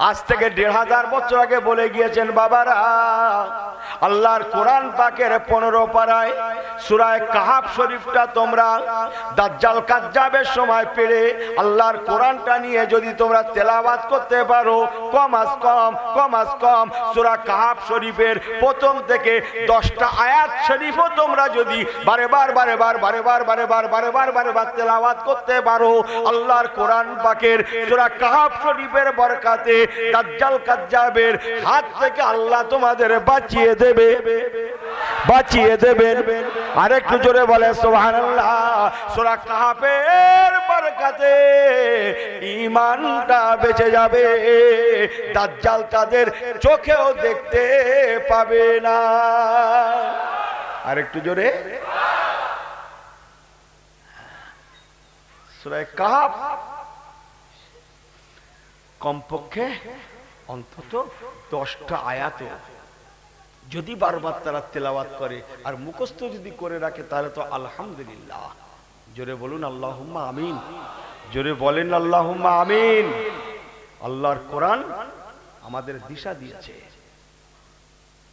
আজ থেকে ১৫০০ বছর আগে বলে গিয়েছেন, বাবারা আল্লাহর কোরআন পাকের 15 পারায় সূরা কাহাফ শরীফটা তোমরা দাজ্জাল কাজ্জাবের সময় পেরে আল্লাহর কোরআনটা নিয়ে যদি তোমরা তেলাওয়াত করতে পারো, কম আজ কম সূরা কাহাফ শরীফের প্রথম থেকে 10টা আয়াত শরীফও তোমরা যদি বারেবার তেলাওয়াত করতে পারো, আল্লাহর কোরআন পাকের সূরা কাহাফ শরীফের বরকতে দাজ্জাল কাজ্জাবের হাত থেকে আল্লাহ তোমাদের বাঁচিয়ে দেবেন। আরেকটু জোরে বলে সুবহানাল্লাহ। সূরা কাহাফের বরকতে ঈমানটা বেঁচে যাবে, দাজ্জাল তাদের চোখেও দেখতে পাবে না। আরেকটু জোরে। সূরা কাহাফ কমপক্ষে অন্তত 10টা আয়াত যদি বারবার তারা তেলাওয়াত করে আর মুখস্থ যদি করে রাখে, তাহলে তো আলহামদুলিল্লাহ। জোরে বলুন আল্লাহুম্মা আমিন। জোরে বলেন আল্লাহুম্মা আমিন। আল্লাহর কোরআন আমাদের দিশা দিয়েছে।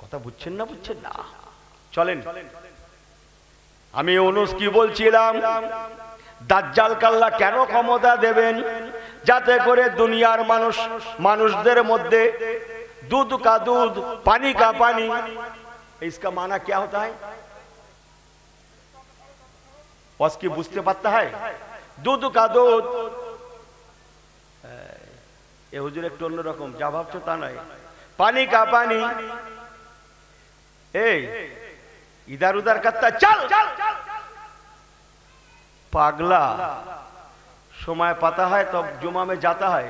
কথা বুঝছেন না? বুঝছেন না? চলেন, আমি ইউনূস কি বলছিলাম? দাজ্জালকে আল্লাহ কেন ক্ষমতা দেবেন? যাতে করে দুনিয়ার মানুষদের মধ্যে दूध का दूध, पानी का पानी। इसका माना क्या होता है? उसकी बुझते पाता है? दूध का दूध। ये हुजूर एक टोन रकम जा भाबছো তা নয়। पानी का पानी। ए इधर उधर करता चल पागला। समय पाता है तब जुमा में जाता है,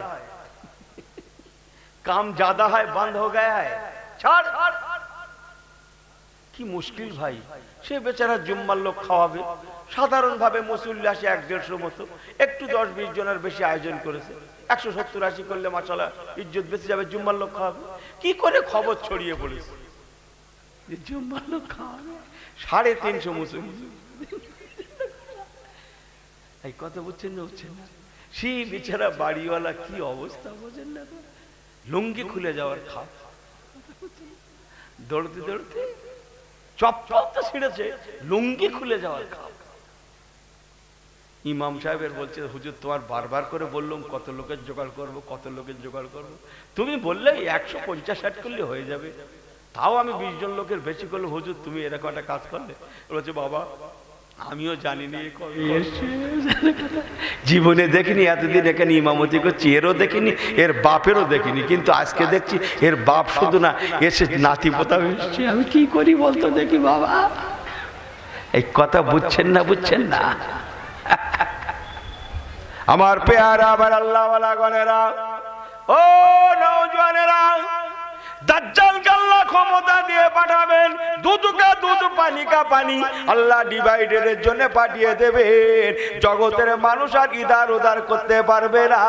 काम ज्यादा है, बंद हो गया है, ছাড়। কি মুশকিল ভাই, সে বেচারা জুম্মার লোক খাওয়াবে, সাধারণ ভাবে মুসল্লি আসে 1-150 মতো, একটু 10-20 জনের বেশি আয়োজন করেছে, 170-80 করলে মাশাআল্লাহ ইজ্জত বেঁচে যাবে, জুম্মার লোক খাওয়াবে। কি করে খবর ছড়িয়ে পড়েছে যে জুম্মার লোক খাওয়াবে 350 মুসল্লি। এই কথা বুঝছেন না? বুঝছেন না? সেই বেচারা বাড়িওয়ালা কি অবস্থা, বোঝেন না? লুঙ্গি খুলে যাওয়ার খাপ, দৌড়তে দৌড়তে চপ্পলটা ছিঁড়েছে, লুঙ্গি খুলে যাওয়ার খাপ। ইমাম সাহেবের বলছে, হুজুর তোমার বারবার করে বললাম কত লোকের জোগাড় করবো, কত লোকের জোগাড় করবো, তুমি বললে 150-60 করলে হয়ে যাবে, তাও আমি 20 জন লোকের বেশি করলে, হুজুর তুমি এরকম একটা কাজ করলে। বলছে বাবা আমিও জানিনি, জীবনে দেখিনি, এতদিন এখানে ইমামতি করছি, এরও দেখিনি, এর বাপেরও দেখিনি, কিন্তু আজকে দেখছি এর বাপ শুধু না, এসে নাতি পোতাও এসছে। আমি কি করি বলতো দেখি বাবা? এই কথা বুঝছেন না? বুঝছেন না? আমার পেয়ারা, আমার আল্লাহওয়ালা গণেরা, ও নওজওয়ানেরা, দাজ্জালকে আল্লাহ ক্ষমতা দিয়ে পাঠাবেন, দুধ কা দুধ, পানি কা পানি আল্লাহ ডিভাইডের জন্য পাঠিয়ে দেবেন। জগতের মানুষ আর ইদার উদার করতে পারবে না।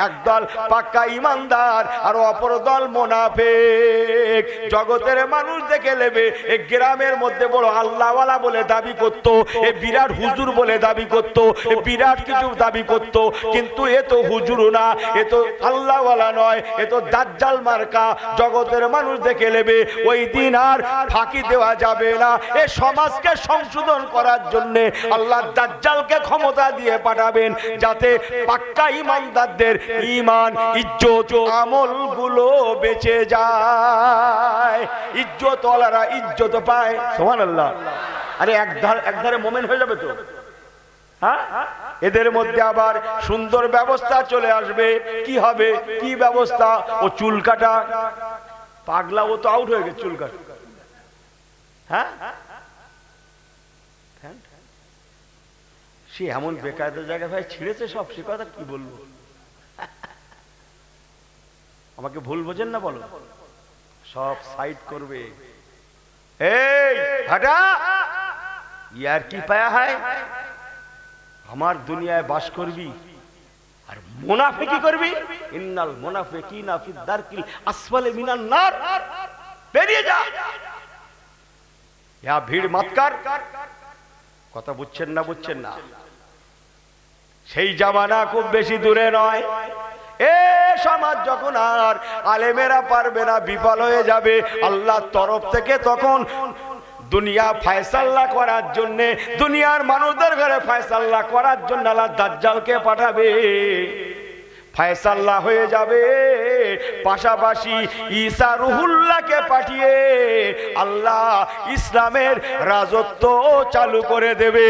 একদল পাক্কা ইমানদার আর অপর দল মুনাফিক। জগতের মানুষ দেখে নেবে এই গ্রামের মধ্যে বড় আল্লাহওয়ালা বলে দাবি করত, এ বিরাট হুজুর বলে দাবি করত, এ বিরাট কিছু দাবি করত, কিন্তু এ তো হুজুর না, এ তো আল্লাহওয়ালা নয়, এ তো দাজ্জাল মার্কা। জগৎ জগতের মানুষ দেখে নেবে, ওই দিন আর ফাঁকি দেওয়া যাবে না। এই সমাজকে সংশোধন করার জন্য আল্লাহ দাজ্জালকে ক্ষমতা দিয়ে পাঠাবেন, যাতে পাক্কা ঈমানদারদের ঈমান, ইজ্জত, আমলগুলো বেঁচে যায়, ইজ্জতওয়ালারা ইজ্জত পায়। সুবহানাল্লাহ। আরে একধারে মোমেন হয়ে যাবে তো, হ্যাঁ? এদের মধ্যে আবার সুন্দর ব্যবস্থা চলে আসবে। কি হবে? কি ব্যবস্থা? ও চুল কাটা পাগলা, ও তো আউট হয়ে গেছে চুল কাটা। হ্যাঁ, সে এমন বেকায়দা জায়গা ভাই ছিঁড়েছে সব, সে কথা কি বলবো। আমাকে ভুল বোঝেন না, বলো। সব সাইড করবে। এই হাটা, ইয়ার কি পায়া হয়? আমার দুনিয়ায় বাস করবি আর মুনাফিকি করবি। ইন্নাল মুনাফিকিনা ফি দারকিল আসফালি মিনান নার। বেরিয়ে যা, ইয়া ভিড় মত কর। কথা বুঝছেন না? বুঝছেন না? সেই জামানা খুব বেশি দূরে নয়। এ সমাজ যখন আর আলেমেরা পারবে না, বিফল হয়ে যাবে, আল্লাহর তরফ থেকে তখন দুনিয়া ফয়সালা করার জন্য, দুনিয়ার মানুষদের ঘরে ফয়সালা করার জন্য আল্লাহ দাজ্জালকে পাঠাবে। ফয়সালা হয়ে যাবে। পাশাপাশি ঈসা রুহুল্লাহকে পাঠিয়ে আল্লাহ ইসলামের রাজত্ব চালু করে দেবে।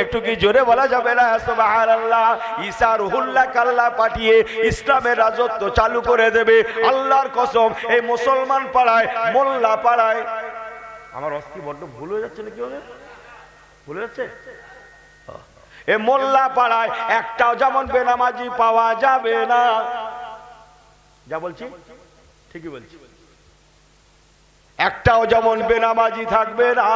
একটু কি জোরে বলা যাবে না সুবহানাল্লাহ? ঈসা রুহুল্লাহকে আল্লাহ পাঠিয়ে ইসলামের রাজত্ব চালু করে দেবে। আল্লাহর কসম, এই মুসলমান পাড়ায়, মোল্লা পাড়ায়, আমার অস্তি বড্ড ভুল হয়ে যাচ্ছে নাকি? ভুল হয়ে যাচ্ছে? এ মোল্লা পাড়ায় একটাও যেমন বেনামাজি পাওয়া যাবে না। যা বলছি ঠিকই বলছি। একটাও যেমন বেনামাজি থাকবে না।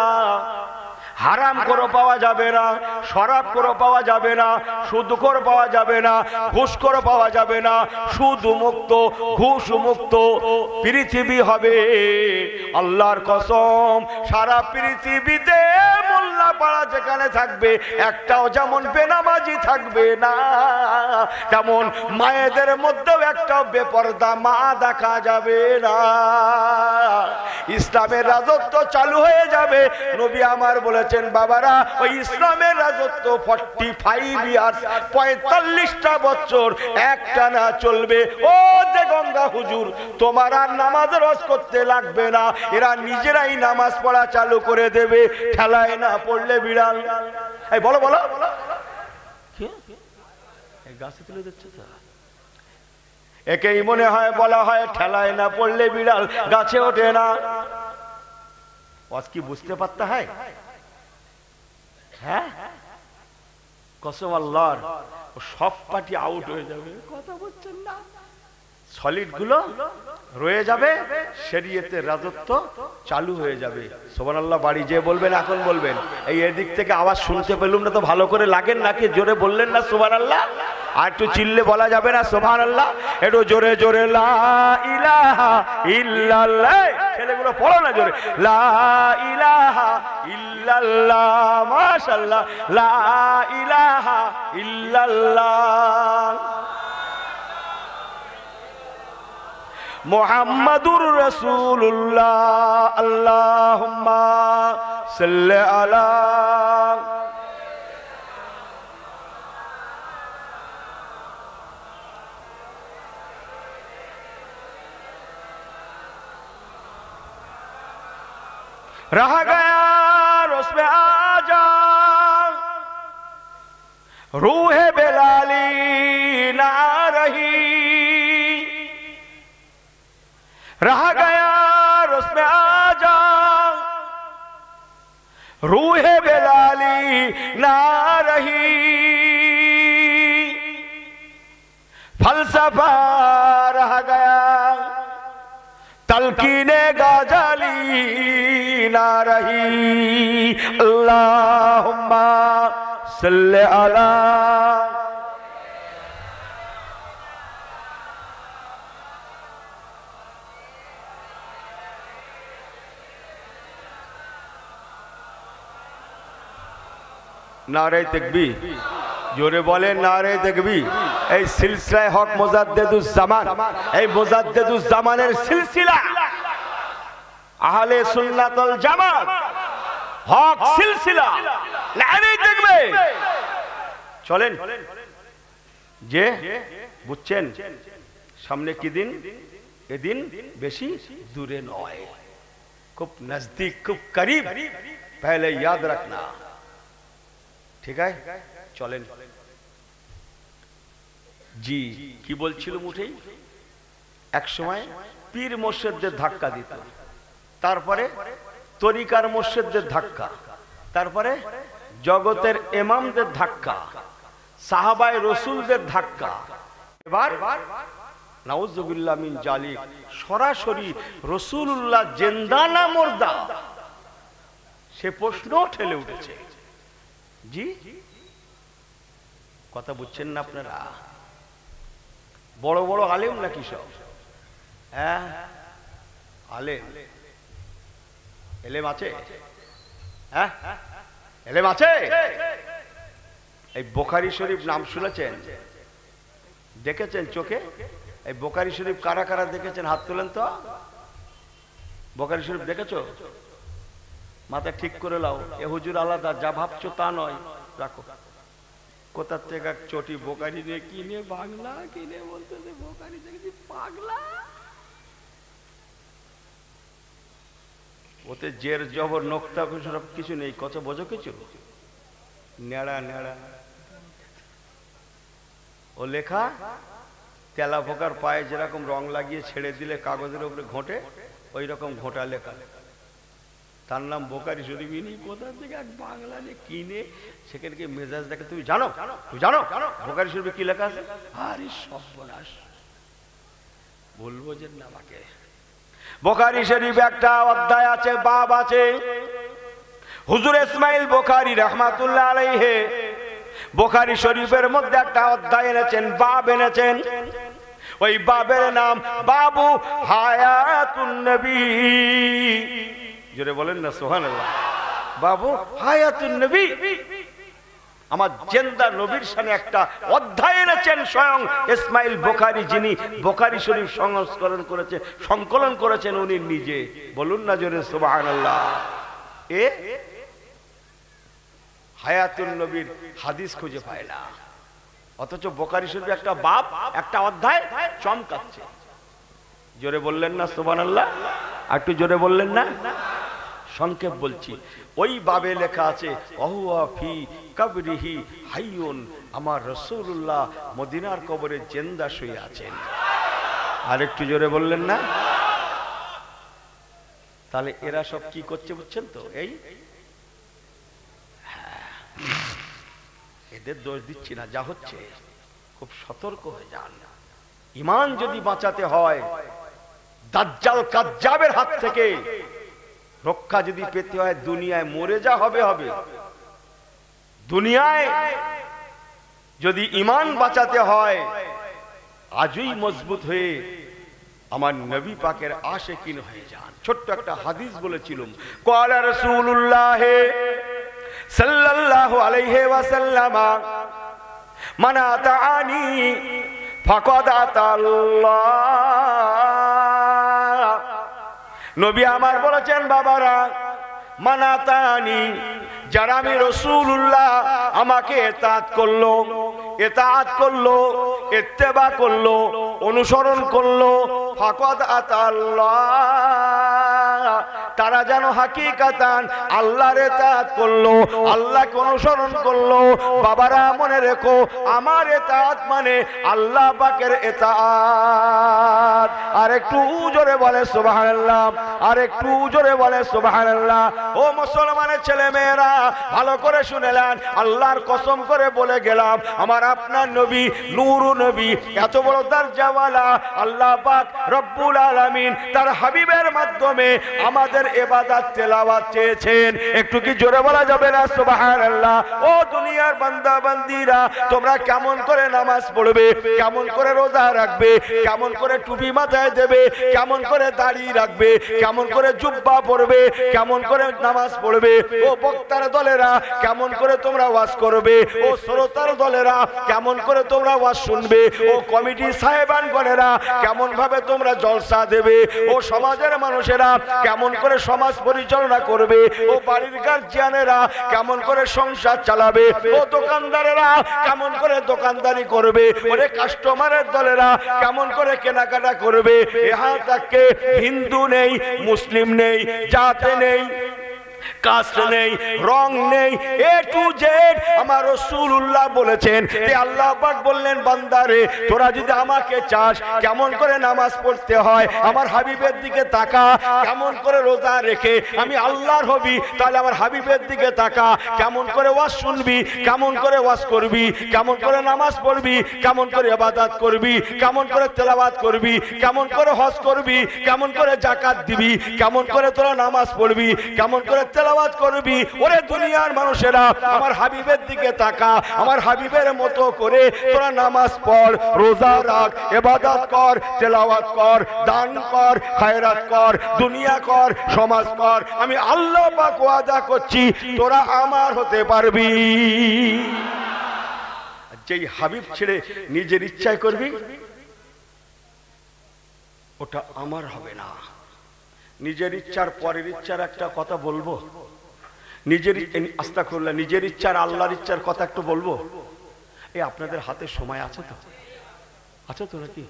হারাম করে পাওয়া যাবে না, শরাব করে পাওয়া যাবে না, সুদ করে পাওয়া যাবে না, ঘুষ করে পাওয়া যাবে না। সুদ মুক্ত, ঘুষ মুক্ত পৃথিবী হবে। আল্লাহর কসম, সারা পৃথিবীতে মোল্লা পাড়া যেখানে থাকবে একটাও যেমন বেনামাজি থাকবে না, তেমন মায়েদের মধ্যেও একটাও বেপরদা মা দেখা যাবে না। ইসলামের রাজত্ব চালু হয়ে যাবে। নবী আমার বলেছেন, বাবারা, ওই ইসলামের রাজত্ব 45 ইয়ার্স, 45টা বছর একটানা চলবে। ও যে গঙ্গা হুজুর, তোমার আর নামাজ রোজ করতে লাগবে না, এরা নিজেরাই নামাজ পড়া চালু করে দেবে। ঠেলায় না পড়লে বিড়াল। এই বলো বলো, গাছে তুলে দিচ্ছে তো। একেই মনে হয় বলা হয় ঠেলায় না পড়লে বিড়াল গাছে ওঠে না। কি বুঝতে পারতে হয়? হ্যাঁ, কসম আল্লাহর, সব পার্টি আউট হয়ে যাবে। কথা বলছেন না? সলিড গুলো রয়ে যাবে, শরীয়তের রাজত্ব চালু হয়ে যাবে। সুবহানাল্লাহ। বাড়ি যে বলবেন, এখন বলবেন। এই এদিক থেকে আওয়াজ শুনতে পেলুম না তো, ভালো করে লাগেন নাকি? জোরে বললেন না সুবহানাল্লাহ? আর একটু চিল্লে বলা যাবে না সুবহানাল্লাহ? একটু জোরে জোরে লা ইলাহা ইল্লাল্লাহ। ছেলেগুলো পড়ো না জোরে, লা ইলাহা ইল্লাল্লাহ। মাশাআল্লাহ, লা ইলাহা ইল্লাল্লাহ মুহাম্মাদুর রাসূলুল্লাহ। আল্লাহুম্মা সাল্লি আলা। रह गया उसमें आजा रूह बेलाली ना रही, रह गया उसमें आजा रूह बेलाली ना रही। फलसफा रह गया, तलकीने गाजाली ना रही। अल्लाहुम्मा सल्ले अला। नारे तकबीर, जोरे बोले नारे तकबीर। এই সিলসিলায়ে হক মুজাদ্দিদুজ জামান, এই মুজাদ্দিদুজ জামানের সিলসিলা আহলে সুন্নাত ওয়াল জামাত হক সিলসিলা লাইনেই দেখবে। চলেন যে বুঝছেন সামনে কি দিন, এদিন বেশি দূরে নয়, খুব নজদীক, খুব করিব, পহলে याद रखना। ঠিক আছে, চলেন। জি কি বলছিল মুঠেই, এক সময় পীর মুর্শিদদের ধাক্কা দিত, তারপরে তরিকার মুর্শিদদের ধাক্কা, তারপরে জগতের ইমামদের ধাক্কা, সাহাবায়ে রাসূলদের ধাক্কা, এবার নাউজুবিল্লাহ মিন জালিক সরাসরি রাসূলুল্লাহ জিন্দা না মুর্দা, সে প্রশ্ন ঠেলে উঠেছে। জি কথা বুঝছেন না আপনারা? বড় বড় আলেম নাকি সব? হ্যাঁ আলেম, এলেম আছে, হ্যাঁ এলেম আছে। এই বুখারী শরীফ নাম শুনেছেন, দেখেছেন চোখে? এই বুখারী শরীফ কারা কারা দেখেছেন হাত তোলেন তো। বুখারী শরীফ দেখেছো? মাথা ঠিক করে লাও, এ হুজুর আলাদা, যা ভাবছো তা নয়, রাখো। কোথা থেকে এক চটি বুখারী নিয়ে কিনে বাংলা কিনে বলতেছে বুখারী দেখেছি পাগলা। ওতে জের জবর নোক্তা সব কিছু নেই, কত বোঝো কিছু, নেড়া নেড়া। ও লেখা তেলা পোকার পায়ে যেরকম রং লাগিয়ে ছেড়ে দিলে কাগজের উপরে ঘোটে, ওই রকম ঘোটা লেখা, তার নাম বুখারী শরীফ। কোথা থেকে এক বাংলা নিয়ে কিনে সেখানে কি মেজাজ দেখে, তুমি জানো? তুমি জানো বুখারী শরীফে কি লেখা আছে? আরে সর্বনাশ, বলবো যে না আমাকে। বুখারী শরীফে একটা অধ্যায় আছে, বাব আছে। হুজুর ইসমাইল বুখারী রাহমাতুল্লাহ আলাইহি বুখারী শরীফের মধ্যে একটা অধ্যায় এনেছেন, বাব এনেছেন। ওই বাবের নাম বাবু হায়াতুন নবী। জোরে বলেন না সুবহানাল্লাহ। বাবু হায়াতুন নবী, আমার জিন্দা নবীর সামনে একটা অধ্যায় এনেছেন স্বয়ং ইসমাইল বুখারী, যিনি বুখারী শরীফ সংকলন করেছেন উনি নিজে। বলুন না জোরে সুবহানাল্লাহ। এ হায়াতুন নবীর হাদিস খুঁজে পায় না, অথচ বুখারী শরীফে একটা বাব, একটা অধ্যায় চমকাচ্ছে। জোরে বললেন না সুবহানাল্লাহ? একটু জোরে বললেন না? সংক্ষেপ বলছি, ওই বাবে লেখা আছে ওহুয়া ফি কবরিহি হাইয়ুন, আমার রাসূলুল্লাহ মদিনার কবরে জিন্দা শুয়ে আছেন। আর একটু জোরে বললেন না? তাহলে এরা সব কি করছে বুঝছেন তো? এই এদের দোষ দিচ্ছি না, যা হচ্ছে খুব সতর্ক হয়ে যান। ঈমান যদি বাঁচাতে হয়, দাজ্জাল কাজ্জাবের হাত থেকে রক্ষা যদি পেতে হয়, দুনিয়ায় মরে যা হবে হবে, দুনিয়ায় যদি ঈমান বাঁচাতে হয় আজই মজবুত হয়ে আমার নবী পাকের আশিকিন হয়ে যান। ছোট্ট একটা হাদিস বলেছিলাম, ক্বালা রাসূলুল্লাহ সাল্লাল্লাহু আলাইহি ওয়াসাল্লাম মান আতাআনি ফাকাদ আতাল্লাহ। নবী আমার বলেছেন, বাবারা, মান আতাআনি, যারা আমি রাসূলুল্লাহ আমাকে ইতাআত করলো, ইত্তেবা করলো, অনুসরণ করলো, ফাকাদ আতাল্লাহ, তারা যেন হাকিকাতান আল্লাহর ইতাআত করলো, আল্লাহকে অনুসরণ করলো। বাবারা মনে রেখো, আমার ইতাআত মানে আল্লাহ পাকের ইতাআত। আর একটু জোরে বলে সুবহানাল্লাহ, আর একটু জোরে বলে সুবহানাল্লাহ। ও মুসলমানের ছেলে মেয়েরা, ভালো করে শুনেলেন, আল্লাহর কসম করে বলে গেলাম, আমার আপনার নবী নূরু নবী, এত বড় দরজাওয়ালা আল্লাহ পাক রব্বুল আলামিন তার হাবিবের মাধ্যমে আমাদের নামাজের ইবাদত তেলাওয়াত চেয়েছেন। একটু কি জোরে বলা যাবে না সুবহানাল্লাহ? ও দুনিয়ার বান্দা বান্দীরা, তোমরা কেমন করে নামাজ পড়বে, কেমন করে রোজা রাখবে, কেমন করে টুপি মাথায় দেবে, কেমন করে দাড়ি রাখবে, কেমন করে জুব্বা পরবে, কেমন করে নামাজ পড়বে, ও বক্তার দলেরা কেমন করে তোমরা ওয়াজ করবে, ও শ্রোতার দলেরা কেমন করে তোমরা ওয়াজ শুনবে, ও কমিটি সাহেবান গণেরা কেমন ভাবে তোমরা জলসা দেবে, ও সমাজের মানুষেরা কেমন করে সমাজ পরিচালনা করবে, ও বাড়ির গার্জিয়ানেরা কেমন করে সংসার চালাবে, ও দোকানদারেরা কেমন করে দোকানদারি করবে, ওরে কাস্টমারের দলেরা কেমন করে কেনাকাটা করবে। ইহা তাকে হিন্দু নেই, মুসলিম নেই, জাতে নেই, কাস্ট নেই, রং নেই, এ টু জেড আমার রাসূলুল্লাহ বলেছেন। যে আল্লাহ পাক বললেন, বান্দারে তোরা যদি আমাকে চাস, কেমন করে নামাজ পড়তে হয় আমার হাবিবের দিকে তাকা, কেমন করে রোজা রেখে আমি আল্লাহর হবি, তাহলে আমার হাবিবের দিকে তাকা, কেমন করে ওয়াজ শুনবি, কেমন করে ওয়াজ করবি, কেমন করে নামাজ পড়বি, কেমন করে ইবাদত করবি, কেমন করে তেলাওয়াত করবি, কেমন করে হজ করবি, কেমন করে যাকাত দিবি, কেমন করে তোরা নামাজ পড়বি, কেমন করে তেলাওয়াত করবি। ওরে দুনিয়ার মানুষেরা, আমার হাবিবের দিকে তাকা, আমার হাবিবের মতো করে তোরা নামাজ পড়, রোজা রাখ, ইবাদত কর, তেলাওয়াত কর, দান কর, খায়রাত কর, দুনিয়া কর, সমাজ কর। আমি আল্লাহ পাক ওয়াদা করছি তোরা আমার হতে পারবি। যেই হাবিব ছেড়ে নিজের ইচ্ছায় করবি, ওটা আমার হবে না। নিজের ইচ্ছার পরের ইচ্ছার একটা কথা বলবো, নিজের আস্তাগফিরুল্লাহ, নিজের ইচ্ছার আল্লাহর ইচ্ছার কথা একটু বলবো। এই আপনাদের হাতে সময় আছে তো? আছে তো নাকি?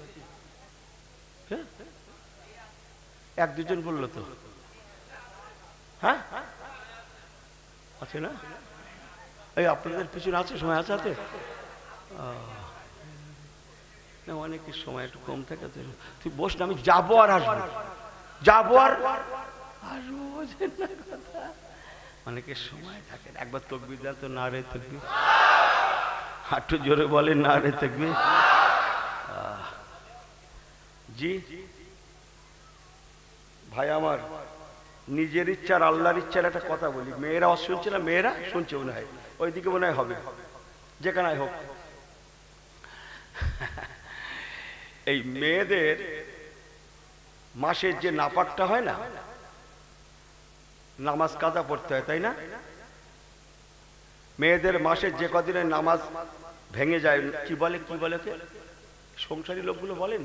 এক দুজন বললো তো, হ্যাঁ আছে না? এই আপনাদের পিছনে আছে সময়, আছে হাতে? না, অনেকের সময় একটু কম থাকে তো। তুই বস না, আমি যাবো আর আসবো, যাবো আর আসবো, বোঝেন না কথা? অনেকের সময় থাকে। একবার তাকবীর দেন তো, নারে তাকবীর, একটু জোরে বলেন নারে তাকবীর। জি ভাই আমার, নিজের ইচ্ছার আল্লাহর ইচ্ছার একটা কথা বলি। মেয়েরা শুনছে না? মেয়েরা শুনছে মনে হয়, ওইদিকে মনে হয় হবে, যেখানে হোক। এই মেয়েদের মাসের যে নাপাকটা হয় না, নামাজ কাজা পড়তে হয়, তাই না? মেয়েদের মাসের যে কদিনের নামাজ ভেঙে যায়, কি বলে সংসারী লোকগুলো বলেন,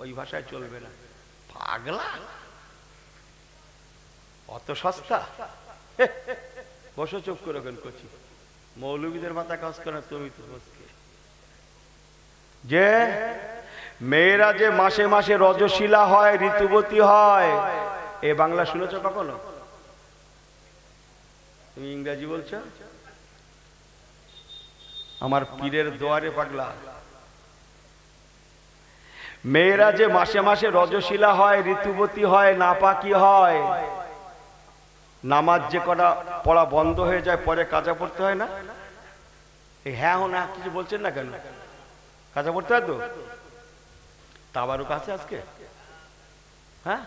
ওই ভাষায় চলবে না, পাগলা, অত সস্তা। বসো, চুপ করে কেন করছি, মৌলবীদের মাথা কাজ করে, তুমি তো যে মেয়েরা যে মাসে মাসে রজশীলা হয়, ঋতুবতী হয়, এ বাংলা শুনেছ কখনো? তুমি ইংরেজি বলছো? আমার পীরের দোয়ারে পাগলা, মেয়েরা যে মাসে মাসে রজশীলা হয়, ঋতুবতী হয়, নাপাকি হয়, নামাজ যে কটা পড়া বন্ধ হয়ে যায়, পরে কাজা পড়তে হয় না? হ্যাঁ না, কিছু বলছেন না কেন? কাজা পড়তে হয় তো? তাবারুক আছে আজকে? হ্যাঁ,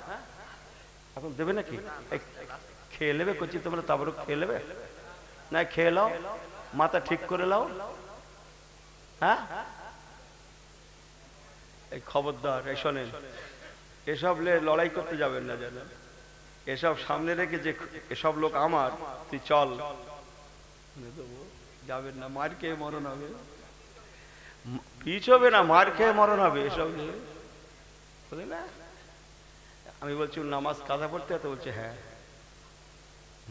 এখন দেবে নাকি? খেয়ে নেবে করছি, তোমরা তাবারুক খেয়ে নেবে না? খেয়ে নাও, মাথা ঠিক করে নাও। হ্যাঁ, এই খবরদার, এই শোনেন, এসব লড়াই করতে যাবেন না, জানেন? এসব সামনে রেখে যে এসব লোক আমার, তুই চল, যাবেন না, মার খেয়ে মরণ হবে, পিছ হবে না, মার খেয়ে মরণ হবে, এসব বলে না। আমি বলছি নামাজ কাজা পড়তে তো, বলছে হ্যাঁ,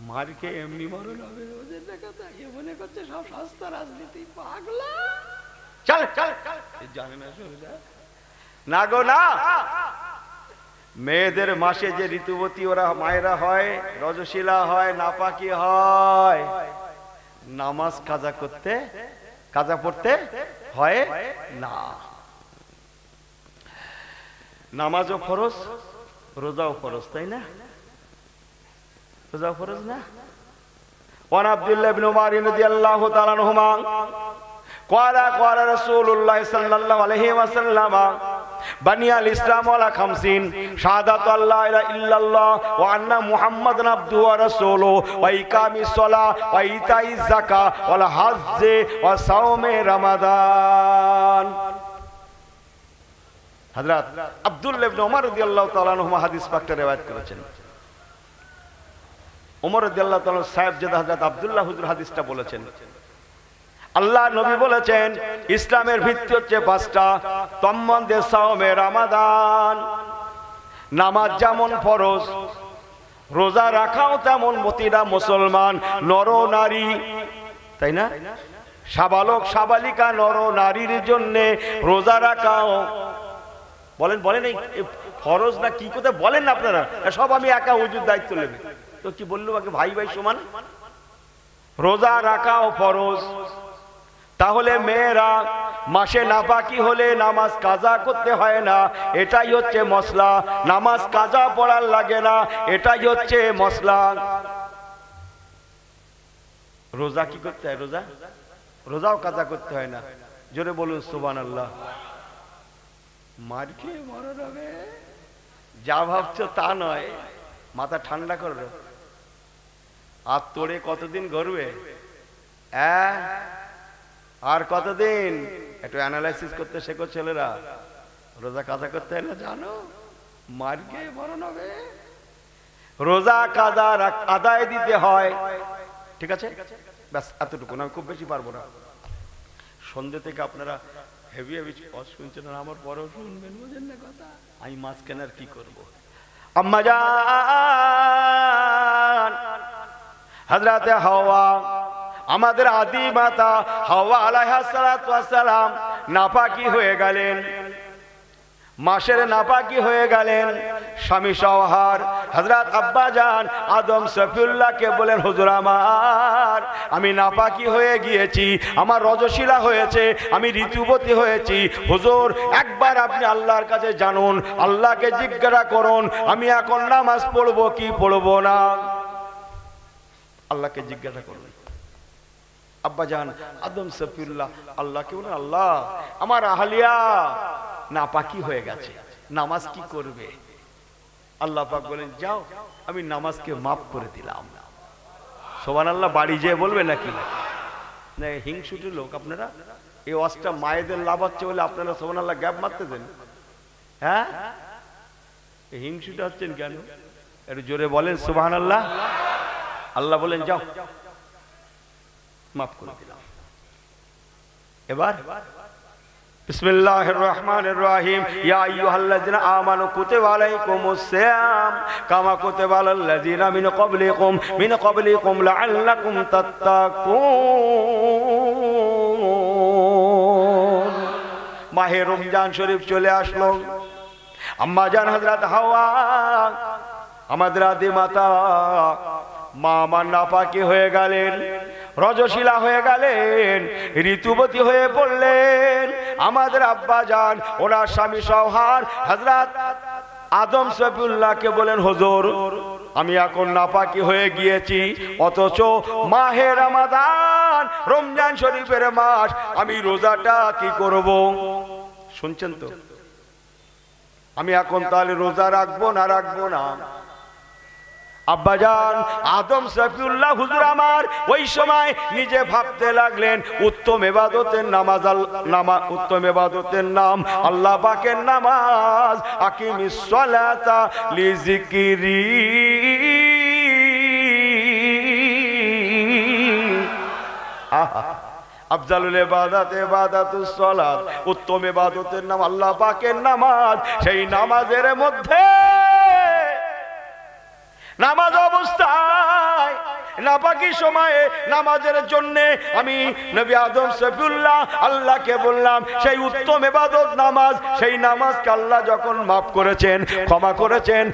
মার খেয়ে এমনি মরণ হবে, মনে করছে সব সস্তা রাজনীতি, পাগলা। চল চল, জানে না না গো না। মেয়েদের মাসে যে ঋতুবতী ওরা মায়েরা হয়, রজশীলা হয়, নাপাকি হয়, নামাজ কাজা পড়তে হয় না। নামাজও ফরজ, রোজাও ফরজ, তাই না? রোজাও ফরজ না? ওয়ান আব্দুল্লাহ ইবনে উমর রাদিয়াল্লাহু তাআলা আনহুমা ক্বালা ক্বালা রাসূলুল্লাহ সাল্লাল্লাহু আলাইহি ওয়াসাল্লাম বানিয়াল ইসলাম ওয়ালা খামসিন শাহাদাতু আল্লা ইলাহা ইল্লাল্লাহ ওয়া আন্না মুহাম্মাদান আবদুহু ওয়া রাসূলুহু ওয়া ইকামিস সালাহ ওয়া ইতাইজ যাকাত ওয়াল হজ্জ ওয়া সাওমে রমাদান। হযরত আব্দুল্লাহ ইবনে ওমর রাদিয়াল্লাহু তাআলা আনহু হাদিস পাকটা riwayat করেছেন। ওমর রাদিয়াল্লাহু তাআলা সাহেবজাদা হযরত আব্দুল্লাহ হুজুর হাদিসটা বলেছেন, আল্লাহ নবী বলেছেন ইসলামের ভিত্তি হচ্ছে পাঁচটা, তন্মধ্যে সাওমে রমাদান। নামাজ যেমন ফরজ, রোজা রাখাও তেমন প্রতিটা মুসলমান নর নারী, তাই না? সাবালক সাবালিকা নর নারীর জন্য রোজা রাখাও বলেন বলেন এই ফরজ না কি কোথায় বলেন না আপনারা? সব আমি একা হুজুর দায়িত্ব নেবে তো কি বললো বাকি ভাই ভাই সমান। রোজা রাখাও ফরজ। তাহলে মেয়েরা মাসে নাপাকি হলে নামাজ কাজা করতে হয় না, এটাই হচ্ছে মসলা। নামাজ কাজা পড়ার লাগে না, এটাই হচ্ছে মসলা। রোজা কি করতে হয়? রোজাও কাজা করতে হয় না। জোরে বলুন সুবহানাল্লাহ। মার খেয়ে মরণ হবে যা ভাবছো তা নয়, মাথা ঠান্ডা করো। আর তোরে কতদিন ঘুরবে? আর কতদিন? একটু অ্যানালাইসিস করতে শেখো ছেলেরা। রোজা কাজা করতে হয় না জানো? মার খেয়ে মরণ হবে। রোজা কাজা আদায় দিতে হয়, ঠিক আছে? ব্যাস এতটুকু, আমি খুব বেশি পারবো না। সন্ধ্যে থেকে আপনারা হেভি হেভি শুনছেন, আমার পরেও শুনবেন, বুঝেন না কথা? আমি মাছ কেনার কি করবো? আম্মা জান হযরতে হাওয়া, আমাদের আদি মাতা হাওয়া আলাইহিস সালাতু ওয়াস সালাম নাপাকি হয়ে গেলেন, মাসের নাপাকি হয়ে গেলেন। স্বামী সওহার হযরত আব্বা জান আদম সফিউল্লাহকে বলেন, হুজুর আমার আমি নাপাকি হয়ে গিয়েছি, আমার রজশিলা হয়েছে, আমি ঋতুবতী হয়েছি। হুজুর একবার আপনি আল্লাহর কাছে জানুন, আল্লাহকে জিজ্ঞাসা করুন আমি এখন নামাজ পড়বো কি পড়বো না। আল্লাহকে জিজ্ঞাসা করুন। আব্বা জান আদম সফিউল্লাহ আল্লাহকে বলেন, আল্লাহ আমার আহলিয়া নাপাকি হয়ে গেছে, নামাজ কি করবে? আল্লাহ পাক বলেন, যাও আমি নামাজকে মাফ করে দিলাম। সুবহানাল্লাহ। বাড়ি যেয়ে বলবে নাকি? না হিংসুটে লোক আপনারা। এই ওয়াজটা মায়েদের লাভ হচ্ছে বলে আপনারা সুবহানাল্লাহ গ্যাপ মারতে দেন। হ্যাঁ হিংসুটে হচ্ছেন কেন? একটু জোরে বলেন সুবহানাল্লাহ। আল্লাহ বলেন যাও মাফ করে দিলাম। এবার বিসমিল্লাহির রহমানির রহিম। ইয়া আইয়ুহাল্লাযিনা আমানু কুতিবা আলাইকুমুস সিয়াম কামা কুতিবা আলাল্লাযিনা মিন ক্বাবলিকুম লাআল্লাকুম তাত্তাকুন। মাহে রমজান শরীফ চলে আসলো। আম্মা জান হযরত হাওয়া আমাদের আদি মাতা মা আমার নাপাকি হয়ে গেলেন, রজশিলা হয়ে গেলেন, ঋতুবতী হয়ে পড়লেন। আমাদের আব্বা জান ওনার স্বামী সওহার হযরত আদম সফিউল্লাহকে বলেন, হুজুর আমি এখন নাপাকি হয়ে গিয়েছি, অথচ মাহে রমাদান রমজান শরীফের মাস, আমি রোজাটা কি করব? শুনছেন তো? আমি এখন তাহলে রোজা রাখবো না রাখবো না? আব্বাজান আদম সফিউল্লাহ হুজুর আমার ওই সময় নিজে ভাবতে লাগলেন, উত্তম ইবাদতের উত্তম ইবাদতের নাম আল্লাহ পাকের নামাজ। আকিমিস সালাতা লিযিকরি। আফজালুল ইবাদাত ইবাদাতুস সালাত, উত্তম ইবাদতের নাম আল্লাহ পাকের নামাজ। সেই নামাজের মধ্যে নামাজ অবস্থায় নাপাকি সময়ে নামাজের জন্য আমি নবী আদম সফিউল্লাহ আল্লাহকে বললাম, সেই উত্তম ইবাদত নামাজ, সেই নামাজকে আল্লাহ যখন মাফ করেছেন, ক্ষমা করেছেন,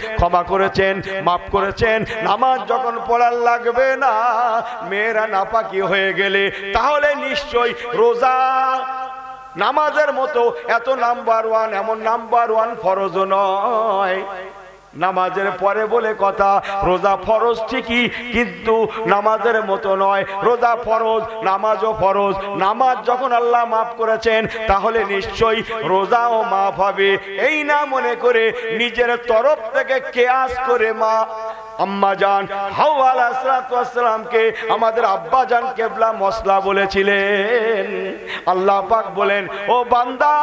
মাফ করেছেন, নামাজ যখন পড়ার লাগবে না, মেয়েরা নাপাকি হয়ে গেলে তাহলে নিশ্চয়ই রোজা নামাজের মতো এত নাম্বার ওয়ান, এমন নাম্বার ওয়ান ফরজ নয়। নামাজের পরে বলে কথা, রোজা ফরজ ঠিকই, কিন্তু নামাজের মতো নয়। রোজা ফরজ, নামাজও ফরজ। নামাজ যখন আল্লাহ মাফ করেছেন, তাহলে নিশ্চয়ই রোজাও মাফ হবে। এই না মনে করে নিজের তরফ থেকে কেয়াস করে মা আম্মা জান হাওয়া আলাইহিস সালাতু ওয়াস সালামকে আমাদের আব্বা জান কেবলা মসলা বলেছিলেন। আল্লাহ পাক বলেন, ও বান্দা,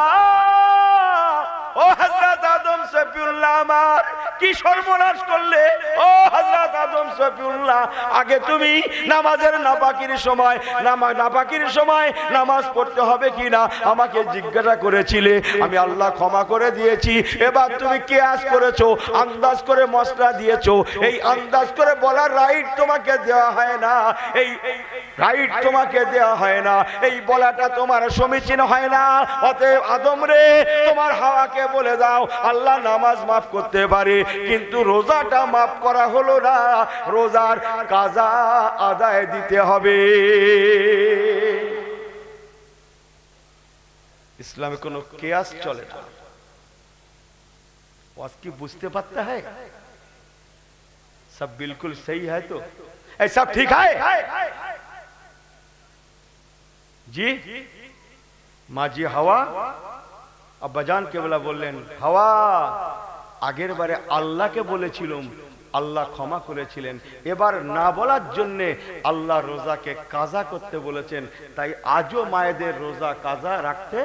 ও হযরত আদম সফিউল্লাহ, আমার কি সর্বনাশ করলে? ও হযরত আদম সফিউল্লাহ, আগে তুমি নামাজের নাপাকির সময় নামাজ পড়তে হবে কিনা আমাকে জিজ্ঞাসা করেছিলে, আমি আল্লাহ ক্ষমা করে দিয়েছি। এবার তুমি কিয়াস করেছো, আন্দাজ করে মশলা দিয়েছো। এই আন্দাজ করে বলার রাইট তোমাকে দেওয়া হয় না, এই রাইট তোমাকে দেওয়া হয় না, এই বলাটা তোমার সমীচীন হয় না। অতএব আদম রে, তোমার হাওয়াকে বলে দাও আল্লাহ নামাজ মাফ করতে পারে, কিন্তু রোজাটা মাফ করা হলো না, রোজার কাজা আদায় দিতে হবে। ইসলামে কোনো কিয়াস চলে না। ওয়াজ কি বুঝতে পারতে হয়? সব বিলকুল সही है तो এই সব ঠিক है জি? মাঝি হাওয়া আব্বাজান কেবলা বললেন, হাওয়া, আগের বারে আল্লাহকে বলেছিলাম, আল্লাহ ক্ষমা করেছিলেন, এবার না বলার জন্যে আল্লাহ রোজাকে কাজা করতে বলেছেন, তাই আজও মায়েদের রোজা কাজা রাখতে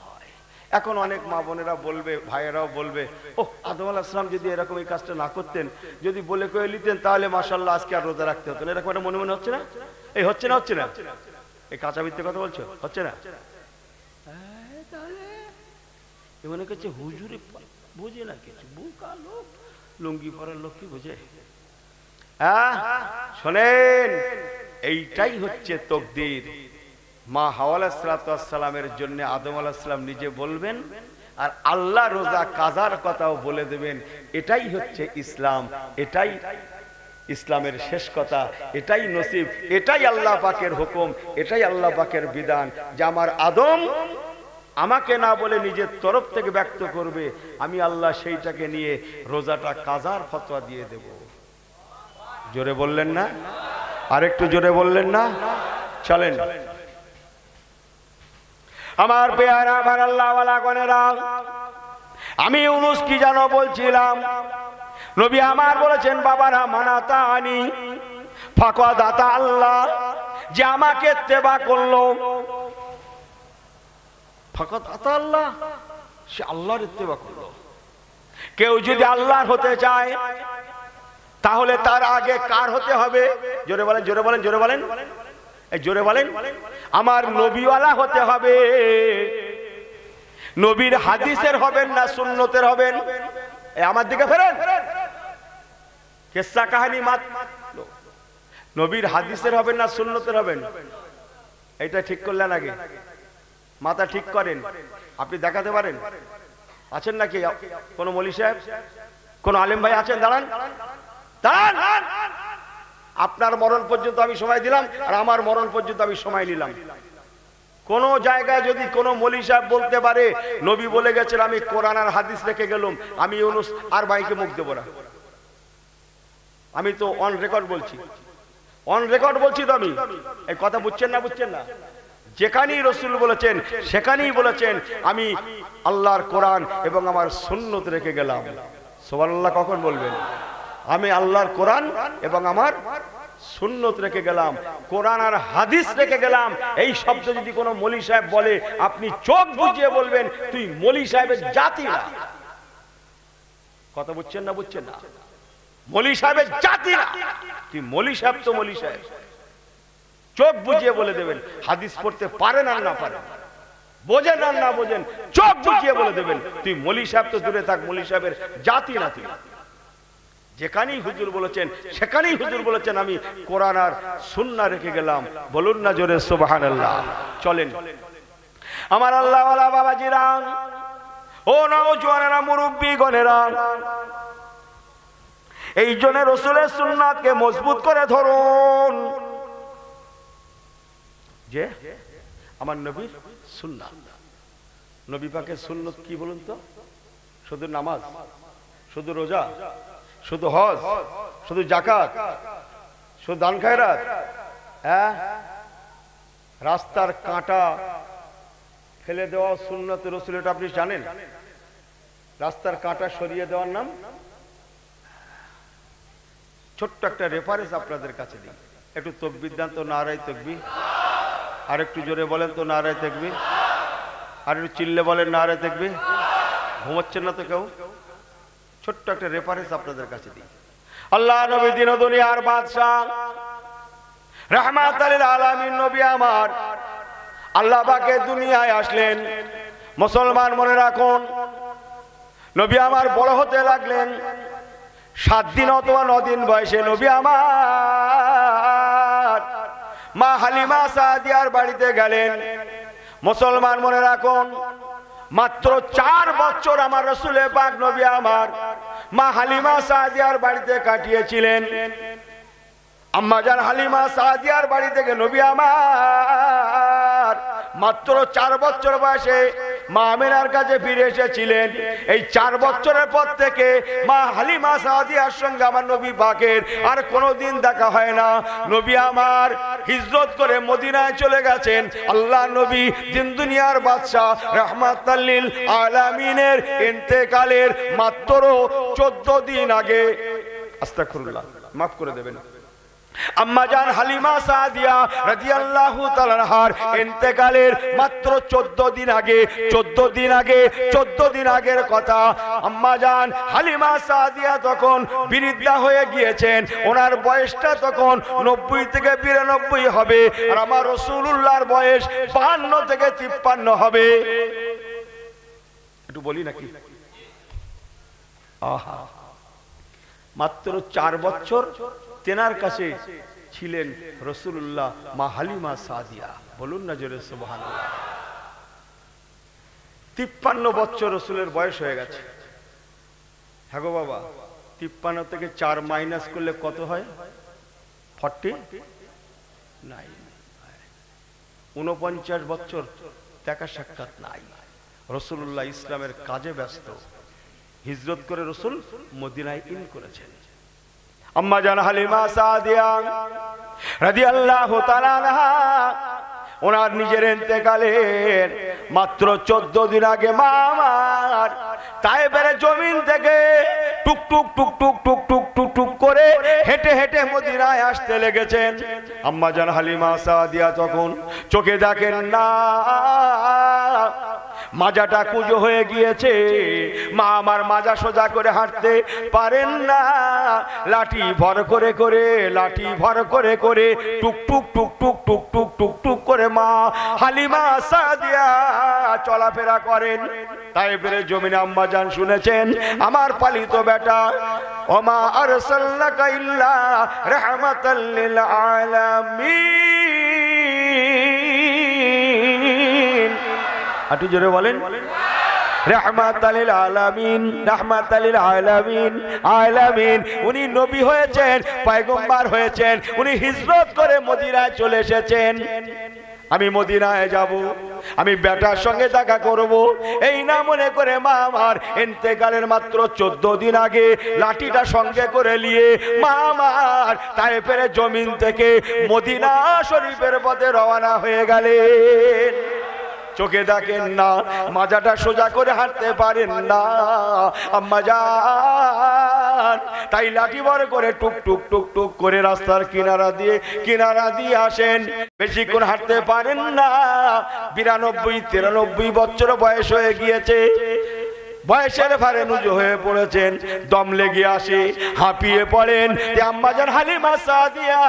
হয়। এখন অনেক মা বোনেরা বলবে, ভাইয়েরাও বলবে, ও আদম আলাইহিস সালাম যদি এরকম এই কাজটা না করতেন, যদি বলে কয়ে নিতেন, তাহলে মাশাআল্লাহ আজকে আর রোজা রাখতে হতো না। এরকম একটা মনে মনে হচ্ছে না? এই হচ্ছে না, হচ্ছে না? এই কাঁচা মিথ্যে কথা বলছো, হচ্ছে না? মনে করছে হুজুরে বুঝে না কিছু, বোকা লোক, লুঙ্গি পরার লোক কি বুঝে? শোনেন, এইটাই হচ্ছে তকদির। মা হাওয়া আলাইহিস সালামের জন্য আদম আলাইহিস সালাম নিজে বলবেন, আর আল্লাহ রোজা কাজার কথাও বলে দেবেন। এটাই হচ্ছে ইসলাম, এটাই ইসলামের শেষ কথা, এটাই নসিব, এটাই আল্লাহ পাকের হুকুম, এটাই আল্লাহ পাকের বিধান, যে আমার আদম আমাকে না বলে নিজের তরফ থেকে ব্যক্ত করবে, আমি আল্লাহ সেইটাকে নিয়ে রোজাটা কাজার ফতোয়া দিয়ে দেব। জোরে বললেন না? আরেকটু জোরে বললেন না? চলেন আমার পেয়ারা, আমার আল্লাহ ওয়ালা গনেরা, আমি ইউনুস কি জানো বলছিলাম, নবী আমার বলেছেন, বাবারা মানাতা আনি ফাকাদ আতা আল্লাহ, যে আমাকে ইত্তেবা করলো, ফাকাদ আতা আল্লাহ, সে আল্লাহর ইত্তেবা করলো। কেউ যদি আল্লাহর হতে চায়, তাহলে তার আগে কার হতে হবে? জোরে বলেন, জোরে বলেন, জোরে বলেন, এই জোরে বলেন, আমার নবীওয়ালা হতে হবে। নবীর হাদিসের হবেন না সুন্নতের হবেন? আমার দিকে ফেরেন, কিসসা কাহিনী মাত, নবীর হাদিসের হবেন না সুন্নতের হবেন? এটা ঠিক করলেন আগে, মাথা ঠিক করেন। আপনি দেখাতে পারেন? আছেন নাকি কোন মৌলী সাহেব, কোন আলেম ভাই আছেন? দাঁড়ান, দাঁড়ান। আপনার মরণ পর্যন্ত আমি সময় দিলাম, আর আমার মরণ পর্যন্ত আমি সময় নিলাম। কোন জায়গায় যদি কোন মৌলী সাহেব বলতে পারে নবী বলে গেছেন, আমি কোরআন আর হাদিস রেখে গেলাম, আমি ইউনুস আর ভাইকে মুখ দেব না। আমি তো অন রেকর্ড বলছি, অন রেকর্ড বলছি তো আমি। এই কথা বুঝছেন না? বুঝছেন না? যেখানেই রাসূল বলেছেন, সেখানেই বলেছেন আমি আল্লাহর কোরআন এবং আমার সুন্নত রেখে গেলাম। সুবহানাল্লাহ কখন বলবেন? আমি আল্লাহর কোরআন এবং আমার সুন্নত রেখে গেলাম, কোরআন আর হাদিস রেখে গেলাম। এই শব্দ যদি কোনো মৌলী সাহেব বলে, আপনি চোখ বুজিয়ে বলবেন, তুই মৌলী সাহেবের জাতি না। কথা বুঝছেন না? বুঝছেন না? মৌলী সাহেবের জাতি না, তুই মৌলী সাহেব তো মৌলী সাহেব। চোখ বুজিয়ে বলে দেবেন, হাদিস পড়তে পারেন আর না পারেন, বোঝেন আর না বোঝেন, চোখ বুজিয়ে বলে দেবেন, তুই মৌলী সাহেব তো দূরে থাক, মৌলী সাহেবের জাতি না তুই। যেখানেই হুজুর বলেছেন, সেখানেই হুজুর বলেছেন আমি কোরআন আর সুন্নাহ রেখে গেলাম। বলুন না জোরে সুবহানাল্লাহ। চলেন আমার আল্লাহ ওয়ালা বাবাজিরা, ও নওজওয়ানেরা, মুরব্বী গণেরা, এই জন্য রাসূলের সুন্নাতকে মজবুত করে ধরুন। যে আমার নবীর সুন্নাত, নবী পাকের সুন্নাত কি বলুন তো? শুধু নামাজ, শুধু রোজা, শুধু হজ, শুধু যাকাত, শুধু দান খায়রাত? হ্যাঁ, রাস্তার কাঁটা ফেলে দেওয়া সুন্নাত রাসূল, এটা আপনি জানেন? রাস্তার কাঁটা সরিয়ে দেওয়ার নাম। ছোট্ট একটা রেফারেন্স আপনাদের কাছে দিই, একটু তাকবীর দেন তো, নারায়ে তাকবীর। আর একটু জোরে বলেন তো, নারায়ে তাকবীর। আর একটু চিল্লে বলেন, নারায়ে তাকবীর। ঘুমাচ্ছেন না তো কেউ? ছোট্ট একটা রেফারেন্স আপনাদের কাছে দিই। আল্লাহ নবী দিন ও দুনিয়ার বাদশা, রাহমাতুল লিল আলামিন নবী আমার, আল্লাহ পাকে দুনিয়ায় আসলেন। মুসলমান মনে রাখুন, নবী আমার বড় হতে লাগলেন। 7 দিন অথবা 9 দিন বয়সে নবী আমার মা হালিমা সাদিয়ার বাড়িতে গেলেন। মুসলমান মনে রাখুন, মাত্র 4 বছর আমার রাসূল পাক নবী আমার মা হালিমা সাদিয়ার বাড়িতে কাটিয়েছিলেন। আম্মা জান হালিমা সাদিয়ার বাড়ি থেকে নবী আমার মাত্র 4 বছর বয়সে মা আমিনার কাছে ফিরে এসেছিলেন। এই 4 বছরের পর থেকে মা হালিমা সাদিয়ার সঙ্গে আমার নবী পাকের আর কোনোদিন দেখা হয় না। নবী আমার হিজরত করে মদিনায় চলে গেছেন। আল্লাহ নবী দিন দুনিয়ার বাদশা রাহমাতুল লিল আলামিনের ইন্তেকালের মাত্র 14 দিন আগে, আস্তাগফিরুল্লাহ, মাফ করে দেবেন, আম্মা জান হালিমা সাদিয়া রাদিয়াল্লাহু তাআলা আনহার ইন্তেকালের মাত্র 14 দিন আগে, 14 দিন আগের কথা। আম্মা জান হালিমা সাদিয়া তখন বৃদ্ধা হয়ে গিয়েছেন। ওনার বয়সটা তখন 90 থেকে 92 হবে, আর আমার রাসূলুল্লাহর বয়স 52 থেকে 53 হবে। একটু বলি নাকি? আহা, মাত্র 4 বছর তেনার কাছে ছিলেন রাসূলুল্লাহ মা হালিমা সাদিয়া। বলুন না জোরে সুবহানাল্লাহ। 53 বছর রাসূলের বয়স হয়ে গেছে। হ্যাঁ গো বাবা, 53 থেকে 4 মাইনাস করলে কত হয়? 49। 49 বছর দেখা সাক্ষাৎ নাই। রাসূলুল্লাহ ইসলামের কাজে ব্যস্ত। হিজরত করে রাসূল মদিনায় ইন করেছেন। আম্মা জান হালিমা সাদিয়া রাদিয়াল্লাহু তাআলা আনহা ওনার নিজের ইন্তেকালের মাত্র 14 দিন আগে মা আমার তায়েফের জমিন থেকে টুক টুক টুক টুক টুক টুক টুক টুক করে হেঁটে হেঁটে মদিনায় আসতে লেগেছেন। আম্মা জান হালিমা সাদিয়া তখন চোখে দেখেন না, মাজাটা কুঁজো হয়ে গিয়েছে। মা আমার মাজা সোজা করে হাঁটতে পারেন না। লাঠি ভর করে করে, লাঠি ভর করে করে টুক টুক টুক টুক টুক টুক টুক টুক করে মা হালিমা সাদিয়া চলাফেরা করেন। তায়েফের জমিনে আম্মা জান শুনেছেন আমার পালিত বেটা ওমা আরসালনাকা ইল্লা রাহমাতাল লিল আলামিন। আটু জোরে বলেন, রাহমাতাল লিল আলামিন, রাহমাতাল লিল আলামিন, আলামিন। উনি নবী হয়েছেন, পয়গম্বর হয়েছেন, উনি হিজরত করে মদিনায় চলে এসেছেন। আমি মদিনায় যাব, আমি বেটার সঙ্গে দেখা করব, এই না মনে করে মা আমার ইন্তেকালের মাত্র 14 দিন আগে লাঠিটা সঙ্গে করে নিয়ে মা আমার তায়েফের জমিন থেকে মদিনা শরীফের পথে রওনা হয়ে গেলেন। চোখে দেখেন না, মাজাটা সোজা করে হাঁটতে পারেন না আম্মা জান, তাই লাঠি ভর করে টুক টুক টুক টুক করে রাস্তার কিনারা দিয়ে আসেন। বেশিক্ষণ হাঁটতে পারেন না, 92-93 বছর বয়স হয়ে গিয়েছে। বয়সের ভারে নুজু হয়ে পড়েছেন, দম লেগে আসে, হাঁপিয়ে পড়েন। আম্মা জান হালিমা সাদিয়া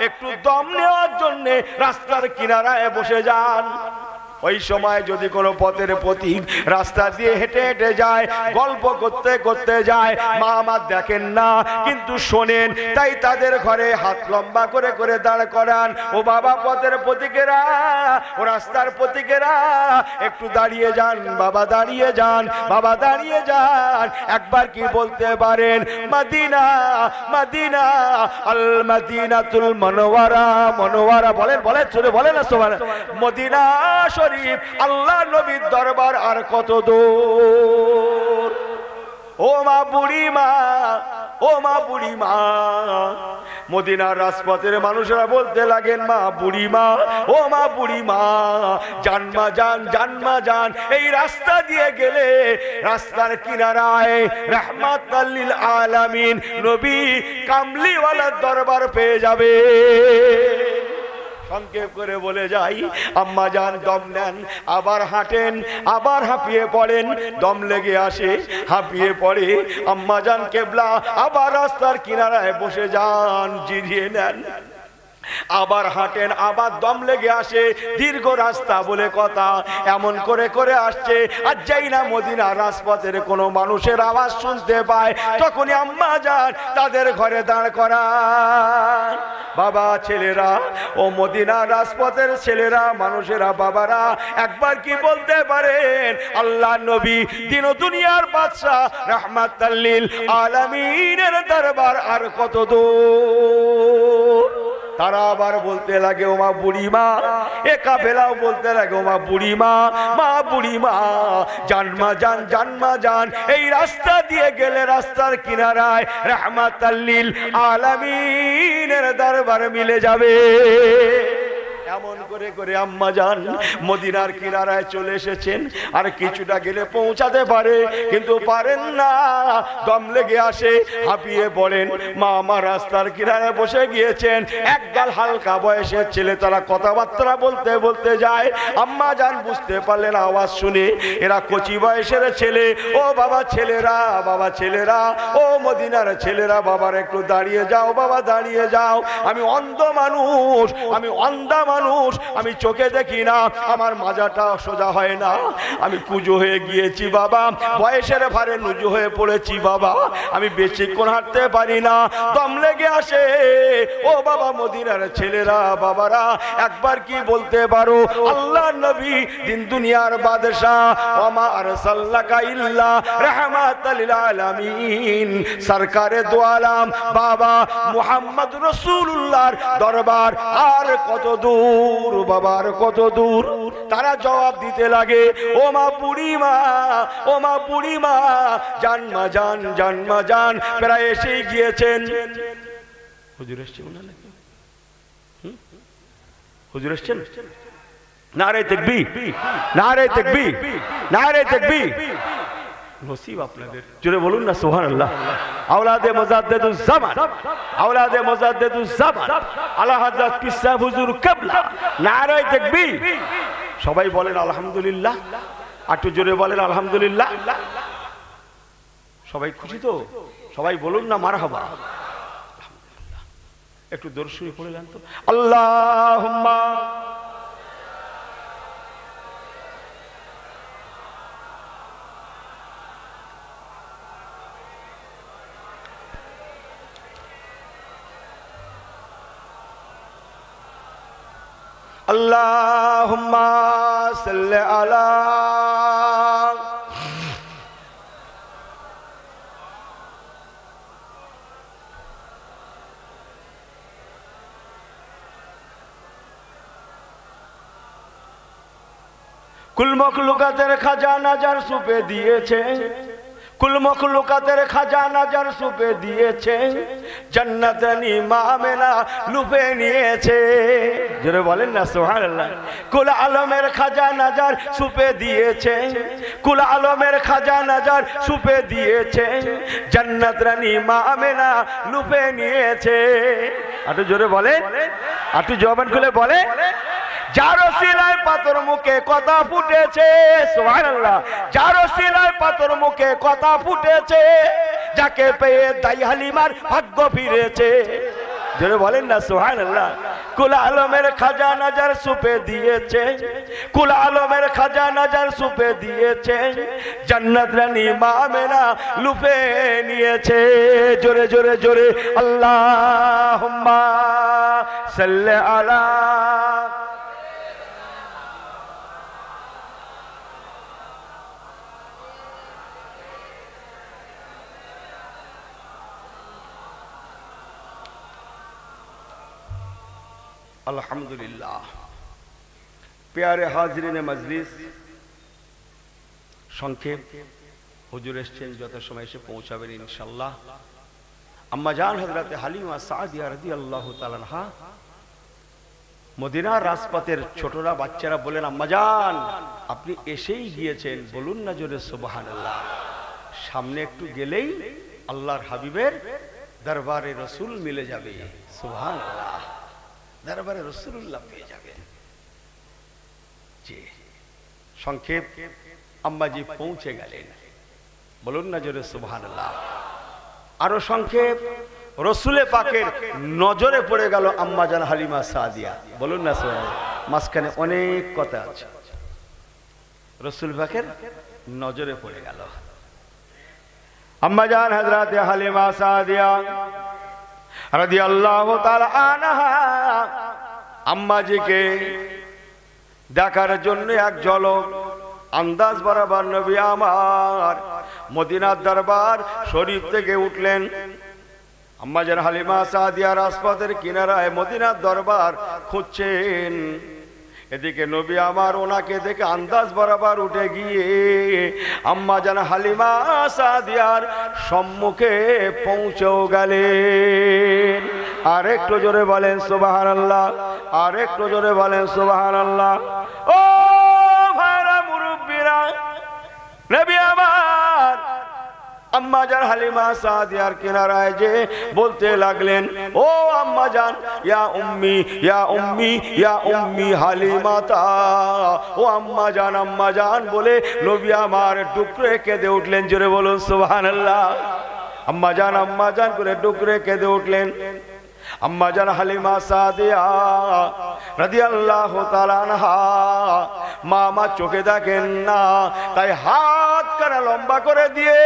একটু দম নেওয়ার জন্য রাস্তার কিনারায় বসে যান। ওই সময় যদি কোনো পথের পথিক রাস্তা দিয়ে হেঁটে হেঁটে যায়, গল্প করতে করতে যায়, মা আমার দেখেন না কিন্তু শোনেন, তাই তাদের ঘরে হাত লম্বা করে করে দাঁড় করান। ও বাবা পথের পথিকেরা, ও রাস্তার পথিকেরা, একটু দাঁড়িয়ে যান বাবা, দাঁড়িয়ে যান বাবা, দাঁড়িয়ে যান। একবার কি বলতে পারেন মদিনা মদিনা আল মদিনাতুল মুনাওয়ারা, মুনাওয়ারা বলেন, বলেন চলে বলেন না সুবহানাল্লাহ। মদিনা শরীফ আল্লাহ নবীর দরবার আর কত দূর। ও মা বুড়ি মা, ও মা বুড়ি মা। মদিনার রাজপথের মানুষরা বলতে লাগেন মা বুড়ি মা, ও মা বুড়ি মা, জান মা জান, জান মা জান। এই রাস্তা দিয়ে গেলে রাস্তার কিনারায় রাহমাতাল লিল আলামিন নবী কামলিওয়ালার দরবার পেয়ে যাবে। সংক্ষেপ করে বলে যাই, আম্মা জান দম নেন, আবার হাঁটেন, আবার হাঁপিয়ে পড়েন, দম লেগে আসে, হাঁপিয়ে পড়ে, আম্মা জান কেবলা আবার রাস্তার কিনারায় বসে যান, জিরিয়ে নেন, আবার হাঁটেন, আবার দম লেগে আসে, দীর্ঘ রাস্তা বলে কথা, এমন করে করে আসছে। আর যাই না মদিনার রাজপথের কোনো মানুষের আওয়াজ শুনতে পায়, তখনই আম্মা যান তাদের ঘরে দাঁড় করান। বাবা ছেলেরা, ও মদিনার রাজপথের ছেলেরা, মানুষেরা, বাবারা, একবার কি বলতে পারেন আল্লাহ নবী দিন ও দুনিয়ার বাদশা রাহমাতাল লিল আলামিনের দরবার আর কত দূর? তারা আবার বলতে লাগে ও মা বুড়ি মা, এ কাফেলাও বলতে লাগে ও মা বুড়ি মা, মা বুড়ি মা, জান মা জান, জান মা জান। এই রাস্তা দিয়ে গেলে রাস্তার কিনারায় রাহমাতাল লিল আলামিনের দরবার মিলে যাবে। এমন করে করে আম্মা জান মদিনার কিনারায় চলে এসেছেন। আর কিছুটা গেলে পৌঁছাতে পারে, কিন্তু পারেন না, দম লেগে আসে, হাঁপিয়ে পড়েন। মা আমার রাস্তার কিনারায় বসে গিয়েছেন। একগাল হালকা বয়সের ছেলে, তারা কথাবার্তা বলতে বলতে যায়। আম্মা জান বুঝতে পারলেন আওয়াজ শুনে এরা কচি বয়সের ছেলে। ও বাবা ছেলেরা, বাবা ছেলেরা, ও মদিনার ছেলেরা, বাবার একটু দাঁড়িয়ে যাও, বাবা দাঁড়িয়ে যাও, আমি অন্ধ মানুষ, আমি অন্ধা মানুষ, আমি চোখে দেখি না, আমার মাজাটা সোজা হয় না, আমি কুজো হয়ে গিয়েছি বাবা, বয়সের ভারে নুজু হয়ে পড়েছি বাবা, আমি বেশিক্ষণ হাঁটতে পারি না, দম লেগে আসে। ও বাবা মদিনার ছেলেরা, বাবারা, একবার কি বলতে পারো আল্লাহ নবী দিন দুনিয়ার বাদশা, ওয়া মা আরসালনাকা ইল্লা রাহমাতাল লিল আলামিন, সরকারে দো আলম বাবা মুহাম্মদ রাসূলুল্লাহর দরবার আর কত দূর বাবা, আর কত দূর? তারা জবাব দিতে লাগে ও মা বুড়ি মা, ও মা বুড়ি মা, জান মা জান, জান মা জান, প্রায় এসেই গিয়েছেন। হুজুর এসছেন না নাকি? হুজুর এসছেন? নারে তাকবীর, নারে তাকবীর, নারে তাকবীর। নসিব আপনাদের, জোরে বলুন না সুবহানাল্লাহ। আওলাদে মুজাদ্দিদুজ জামান, আওলাদে মুজাদ্দিদুজ জামান আলা হযরত পীর সাহেব হুজুর কিবলা, নারে তাকবীর। সবাই বলেন আলহামদুলিল্লাহ, একটু জোরে বলেন আলহামদুলিল্লাহ। সবাই খুশি তো? সবাই বলুন না মারহাবা। একটু দরুদ শরীফ পড়ে নেন তো। আল্লাহুম্মা আল্লাহুম্মা সাল্লি আলা কুল মখলুকাতের খাজানা যার সুপে দিয়েছে, কুল মখলুকাতের খাজানা যার সুপে দিয়েছে, জান্নাত নিমা আমেনা লুপে নিয়েছে। জোরে বলেন না সুবহানাল্লাহ। কুল আলমের খাজানা যার সুপে দিয়েছে, কুল আলমের খাজানা যার সুপে দিয়েছে, জান্নাত নিমা আমেনা লুপে নিয়েছে। একটু জোরে বলে, একটু জবান খুলে বলে। যার ওসিলায় পাথর মুখে কথা ফুটেছে, সুবহানাল্লাহ, যার ওসিলায় পাথর মুখে কথা ফুটেছে, যাকে পেয়ে দাই হালিমার ভাগ্য ফিরেছে। জোরে বলেন না সুবহানাল্লাহ। কুল আলমের খাজানা যার সুপে দিয়েছে, কুল আলমের খাজানা যার সুপে দিয়েছে, জান্নাত রানী মা আমেনা লুপে নিয়েছে। জোরে জোরে জোরে আল্লাহুম্মা সাল্লি আলা। আলহামদুলিল্লাহ। প্যারে হাজরিনে মজলিস, সংক্ষেপ হুজুর এসছেন, যত সময় এসে পৌঁছাবেন ইনশাআল্লাহ। আম্মা জান হযরতে হালিমা সাদিয়া রাদিয়াল্লাহু তাআলা আনহা মদিনার রাজপথের ছোটরা বাচ্চারা বলেন, আম্মা জান আপনি এসেই গিয়েছেন, বলুন না জোরে সুবহানাল্লাহ। সামনে একটু গেলেই আল্লাহর হাবিবের দরবারে রসুল মিলে যাবে, সুবহানাল্লাহ, দরবারে রাসূলুল্লাহ পেয়ে যাবেন। জি, সংক্ষেপ আম্মাজি পৌঁছে গেলেন, বলুন না জোরে সুবহানাল্লাহ। আরো সংক্ষেপ, রসুলে পাকের নজরে পড়ে গেল আম্মা জান হালিমা সাদিয়া, বলুন না সুবহানাল্লাহ। মাঝখানে অনেক কথা আছে, রসুল পাকের নজরে পড়ে গেল আম্মা জান হযরতে হালিমা সাদিয়া রাদিয়াল্লাহু তাআলা আনহা আম্মাজিকে দেখার জন্য এক ঝলক আন্দাজ বরাবর নবী আমার মদিনার দরবার শরীফ থেকে উঠলেন। আম্মা জান হালিমা সাদিয়া রাজপথের কিনারায় মদিনার দরবার খুঁজছেন। এদিকে নবী আমার ওনাকে দেখে আন্দাজ বরাবর উঠে গিয়ে আম্মা জান হালিমা সাদিয়ার সম্মুখে পৌঁছেও গেলেন। আর একটু জোরে বলেন সুবহানাল্লাহ, আর একটু জোরে বলেন সুবহানাল্লাহ। ও ভাইরা মুরব্বিরা, নবী আমার আম্মা জান হালিমা সাদিয়ার কিনারায় যে বলতে লাগলেন, ও আম্মা জান, ইয়া উম্মি ইয়া উম্মি ইয়া উম্মি হালিমাতা, ও আম্মা জান বলে নবী আমার ডুকরে কেঁদে উঠলেন। জোরে বলুন সুবহানাল্লাহ। আম্মা জান করে ডুকরে কেঁদে উঠলেন। আম্মা জান হালিমা সাদিয়া রাদিয়াল্লাহু তাআলা আনহা মা চোখে দেখেন না, তাই হাত কানা লম্বা করে দিয়ে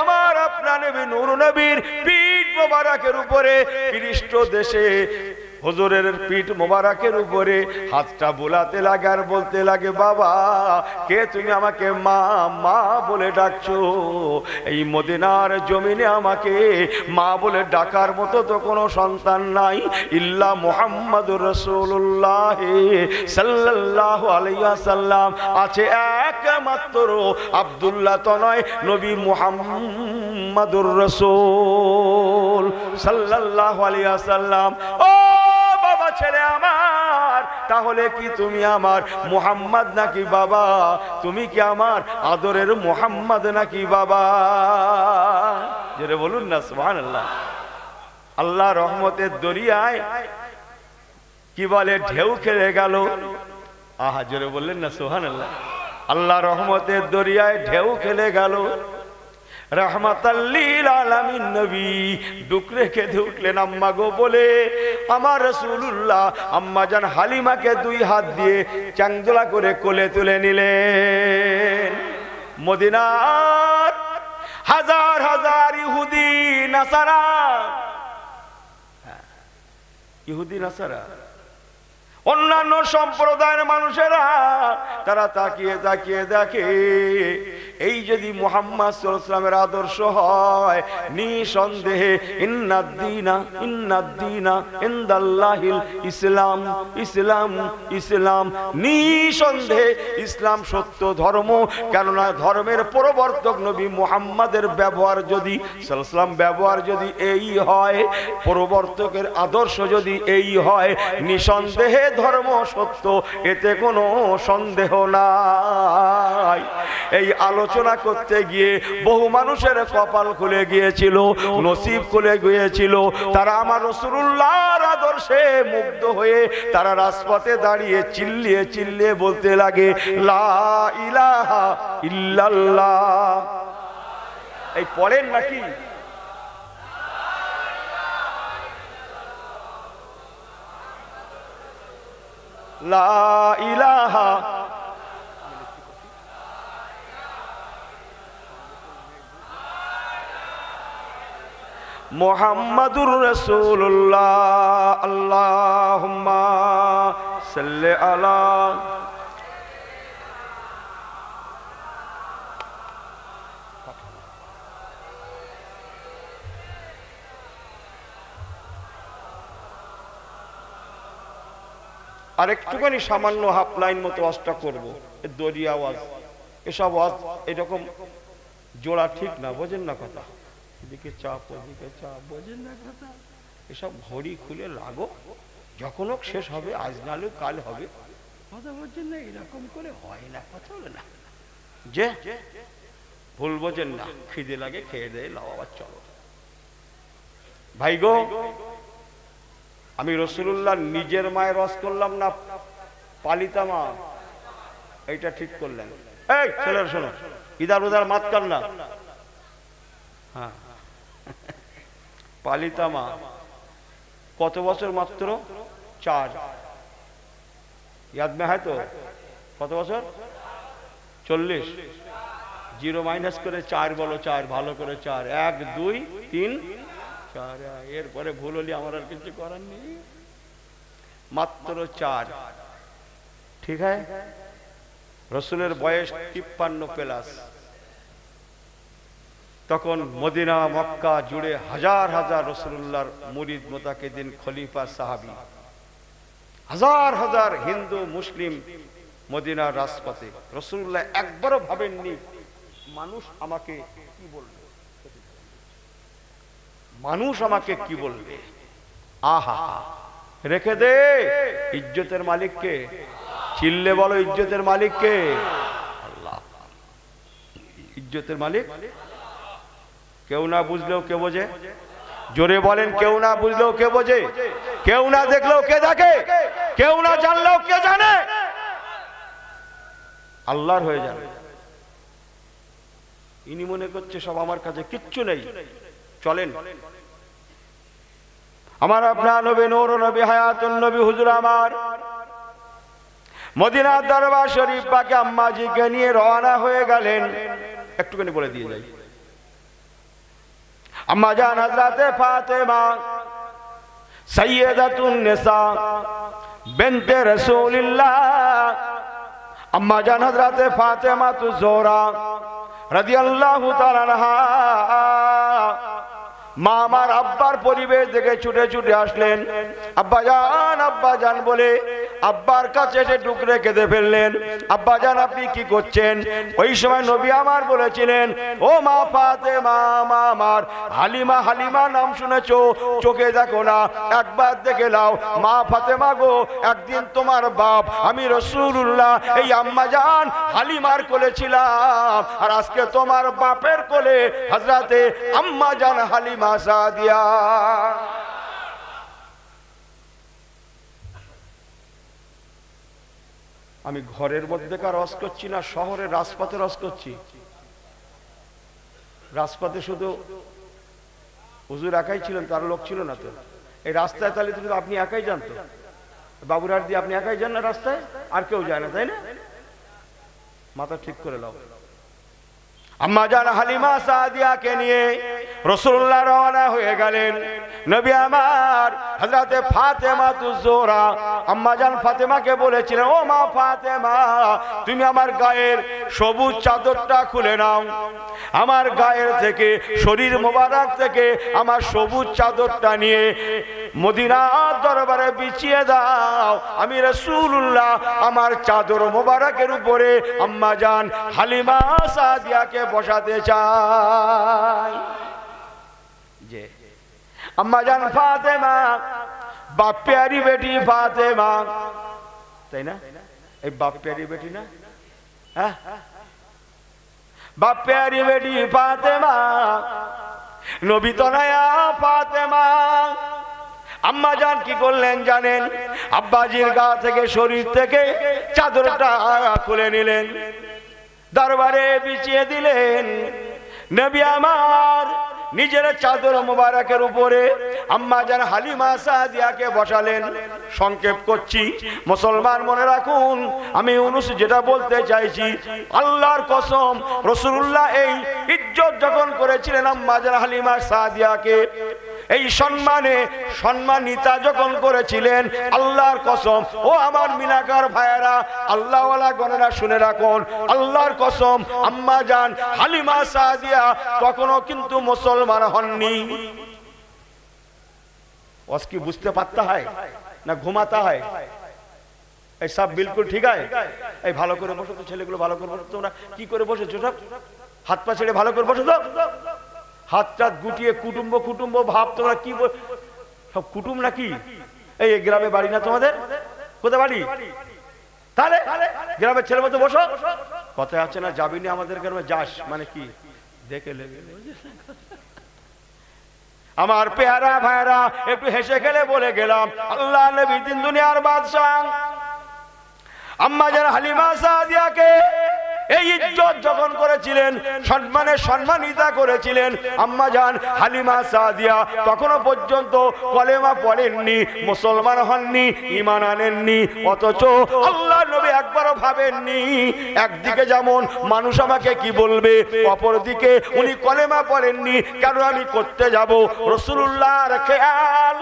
আমার আপনার নবী নূর নবীর পিঠ মোবারকের উপরে পৃষ্ঠ দেশে হুজুরের পিঠ মোবারকের উপরে হাতটা বোলাতে লাগে আর বলতে লাগে, বাবা কে তুমি আমাকে মা মা বলে ডাকছো? এই মদিনার জমিনে আমাকে মা বলে ডাকার মতো তো কোনো সন্তান নাই, ইল্লা মুহাম্মাদুর রাসূলুল্লাহ সাল্লাল্লাহু আলাইহি ওয়াসাল্লাম আছে একমাত্র, আব্দুল্লাহ তো নয়, নবী মুহাম্মাদুর রাসূল সাল্লাল্লাহু আলাইহি ওয়াসাল্লাম। ও বাবা ছেলে আমার, তাহলে কি তুমি আমার মুহাম্মদ নাকি বাবা? তুমি কি আমার আদরের মুহাম্মদ নাকি বাবা? জোরে বলুন না সুবহানাল্লাহ। আল্লাহ রহমতের দরিয়ায় কি বলে ঢেউ খেলে গেল। আহা, জোরে বললেন না সুবহানাল্লাহ। আল্লাহ রহমতের দরিয়ায় ঢেউ খেলে গেল। রাহমাতাল লিল আলামিন নবী ডুকরে কেঁদে উঠলেন আম্মা গো বলে। আমার রাসূলুল্লাহ আম্মা জান হালিমাকে দুই হাত দিয়ে চাংদোলা করে কোলে তুলে নিলেন। মদিনার হাজার হাজার ইহুদি নাসারা, ইহুদি নাসারা অন্যান্য সম্প্রদায়ের মানুষেরা তারা তাকিয়ে তাকিয়ে দেখে, এই যদি মুহাম্মদ সাল্লাল্লাহু আলাইহি ওয়াসাল্লামের আদর্শ হয়, নিঃসন্দেহে ইন্নাদ-দীনা ইনদাল্লাহিল ইসলাম, ইসলাম ইসলাম, নিঃসন্দেহে ইসলাম সত্য ধর্ম। কেননা ধর্মের প্রবর্তক নবী মুহাম্মাদের ব্যবহার যদি সাল্লাল্লাহু আলাইহি ওয়াসাল্লাম ব্যবহার যদি এই হয়, প্রবর্তকের আদর্শ যদি এই হয়, নিঃসন্দেহে ধর্ম সত্য, এতে কোনো সন্দেহ নাই। এই আলোচনা করতে গিয়ে বহু মানুষের কপাল খুলে গিয়েছিল, নসিব খুলে গিয়েছিল। তারা আমার রাসূলুল্লাহর আদর্শে মুগ্ধ হয়ে তারা রাজপথে দাঁড়িয়ে চিল্লিয়ে চিল্লিয়ে বলতে লাগে, লা ইলাহা ইল্লাল্লাহ। এই পড়েন নাকি? লা ইলাহা মুহাম্মাদুর রাসূলুল্লাহ। আল্লাহুম্মা সাল্লি আলা। আর একটুখানি সামান্য হাফ লাইন মতো ওয়াজটা করবো, দড়ি আওয়াজ, এসব ওয়াজ এরকম জোড়া ঠিক না, বোঝেন না কথা, এদিকে চাপ ওদিকে চাপ, বোঝেন না কথা। এসব ঘড়ি খুলে লাগো, যখন হোক শেষ হবে, আজ নাহলেও কাল হবে, কথা বলছেন না, এরকম করে হয় না, কথা বলে না, যে ভুল বোঝেন না। খিদে লাগে, খেয়ে দেয়, লাও আবার চলো। ভাই গো, আমি রসুল্লাহ নিজের মায়ের রস করলাম না পালিতা মা, এইটা ঠিক করলেন। এই ছেলেরা শোনো, ইদার উদার মাত কর না। হ্যাঁ, পালিতা মা কত বছর? মাত্র 4। ইয়াদ মে হয় তো? কত বছর? 40। 0 মাইনাস করে 4 বলো, 4 ভালো করে 4, 1 2 3 4। এরপরে ভুল হলে আমার আর কিছু করার নেই, মাত্র 4। ঠিক আছে, রসুলের বয়স 53+। তখন মদিনা মক্কা জুড়ে হাজার হাজার রসুল্লাহর মুরিদ মোতাকিদিন খলিফা সাহাবী, হাজার হাজার হিন্দু মুসলিম মদিনার রাজপথে। রসুল্লাহ একবারও ভাবেননি মানুষ আমাকে কি বলবে, মানুষ আমাকে কি বলবে। আহা, রেখে দে, ইজ্জতের মালিককে। চিল্লে বলো, ইজ্জতের মালিককে? আল্লাহ। ইজ্জতের মালিক কেউ না বুঝলেও কে বোঝে? জোরে বলেন, কেউ না বুঝলেও কে বোঝে? কেউ না দেখলেও কে দেখে? কেউ না জানলেও কে জানে? আল্লাহর হয়ে যান। ইনি মনে করছে সব আমার কাছে কিচ্ছু নেই। চলেন, আমার আপনার নবী, নূর নবী, হায়াতুন নবী, হুজুর আমার মদিনার দরবার শরীফ পাকে আম্মাজিকে নিয়ে রওনা হয়ে গেলেন। একটুখানি বলে দিয়ে যাই, আম্মা জান হযরতে ফাতেমা সাইয়্যিদাতুন নিসা বিনতে রাসূলিল্লাহ, আম্মা জান হযরতে ফাতেমা তু জোহরা রাদিয়াল্লাহু তাআলা আনহা মা আমার আব্বার পরিবেশ দেখে ছুটে ছুটে আসলেন। আব্বা জান বলে আব্বার কাছে এসে টুকরে কেঁদে ফেললেন। আব্বা জান, আপনি কি করছেন? ওই সময় নবী আমার বলেছিলেন, ও মা ফাতেমা, মা আমার হালিমা, হালিমা নাম শুনেছো? চোখে দেখো না, একবার দেখে নাও। মা ফাতেমা গো, একদিন তোমার বাপ আমি রাসূলুল্লাহ এই আম্মা জান হালিমার কোলে ছিলাম, আর আজকে তোমার বাপের কোলে হযরতে আম্মা জান হালিমা সাদিয়া। আমি ঘরের মধ্যেকার রস করছি না, শহরের রাজপথে রস করছি। রাজপথে শুধু হুজুর একাই ছিলেন, তার লোক ছিল না তো। এই রাস্তায় তাহলে কিন্তু আপনি একাই যান তো, বাবুরহাট দিয়ে আপনি একাই যান না রাস্তায়, আর কেউ যায় না, তাই না? মাথা ঠিক করে নাও। আম্মা জান হালিমা সাদিয়াকে নিয়ে রাসূলুল্লাহ রওনা হয়ে গেলেন। নবী আমার হযরতে ফাতেমা তু জোহরা আম্মা জান ফাতেমাকে বলেছিলেন, ও মা ফাতেমা, তুমি আমার গায়ের সবুজ চাদরটা খুলে নাও, আমার গায়ের থেকে, শরীর মোবারক থেকে আমার সবুজ চাদরটা নিয়ে মদিনার দরবারে বিছিয়ে দাও। আমি রাসূলুল্লাহ আমার চাদর মোবারকের উপরে আম্মা জান হালিমা সাদিয়াকে বসাতে চাই। যে আম্মা জান ফাতেমা, বাপ প্যারি বেটি ফাতেমা, তাই না? এই বাপ প্যারি বেটি না? হ্যাঁ, বাপ প্যারি বেটি ফাতেমা, নবী তনয়া ফাতেমা। আম্মা জান কি করলেন জানেন? আব্বাজির গা থেকে, শরীর থেকে চাদরটা খুলে নিলেন, দরবারে বিছিয়ে দিলেন। নবী আমার নিজের চাদর মোবারকের উপরে আম্মা জান হালিমা সাদিয়াকে বসালেন। সংক্ষেপ করছি, মুসলমান মনে রাখুন, আমি ইউনূস যেটা বলতে চাইছি, আল্লাহর কসম, রাসূলুল্লাহ এই ইজ্জত যখন করেছিলেন আম্মা জান হালিমা সাদিয়াকে, এই সম্মানে সম্মানিতা যখন করেছিলেন, আল্লাহর কসম, ও আমার মিনাকার ভাইয়েরা, আল্লাহওয়ালা গণেরা শুনে রাখুন, আল্লাহর কসম, আম্মা জান হালিমা সাদিয়া তখনও কিন্তু মুসলমান হননি। কি বুঝতে পারতে হয় না ঘুমাতে হয়? এই সব বিলকুল ঠিক আছে। এই ভালো করে বসো তো, ছেলেগুলো ভালো করে বসো। তোমরা কি করে বসেছো সব? হাত পা ছেড়ে ভালো করে বসো তো, হাতটা গুটিয়ে কুটুম্ব কুটুম্ব ভাব, তোমরা কি সব কুটুম নাকি? এই গ্রামে বাড়ি না তোমাদের? কোথায় বাড়ি? তাহলে গ্রামের ছেলের মতো বসো। কথা আছে না, যাবি না আমাদের গ্রামে, যাস মানে কি দেখে লেগে। আমার পেয়ারা ভাইরা একটু হেসে খেলে বলে গেলাম, আল্লাহ নবী দিন দুনিয়ার বাদশাহ আম্মা জান হালিমা সাদিয়াকে এই ইজ্জত যখন করেছিলেন, সম্মানে সম্মানিতা করেছিলেন, আম্মা জান হালিমা সাদিয়া তখনও পর্যন্ত কলেমা পড়েননি, মুসলমান হননি, ঈমান আনেননি, অথচ আল্লাহ নবী একবারও ভাবেননি একদিকে যেমন মানুষ আমাকে কি বলবে, অপরদিকে উনি কলেমা পড়েননি, কেন আমি করতে যাব? রাসূলুল্লাহর খেয়াল,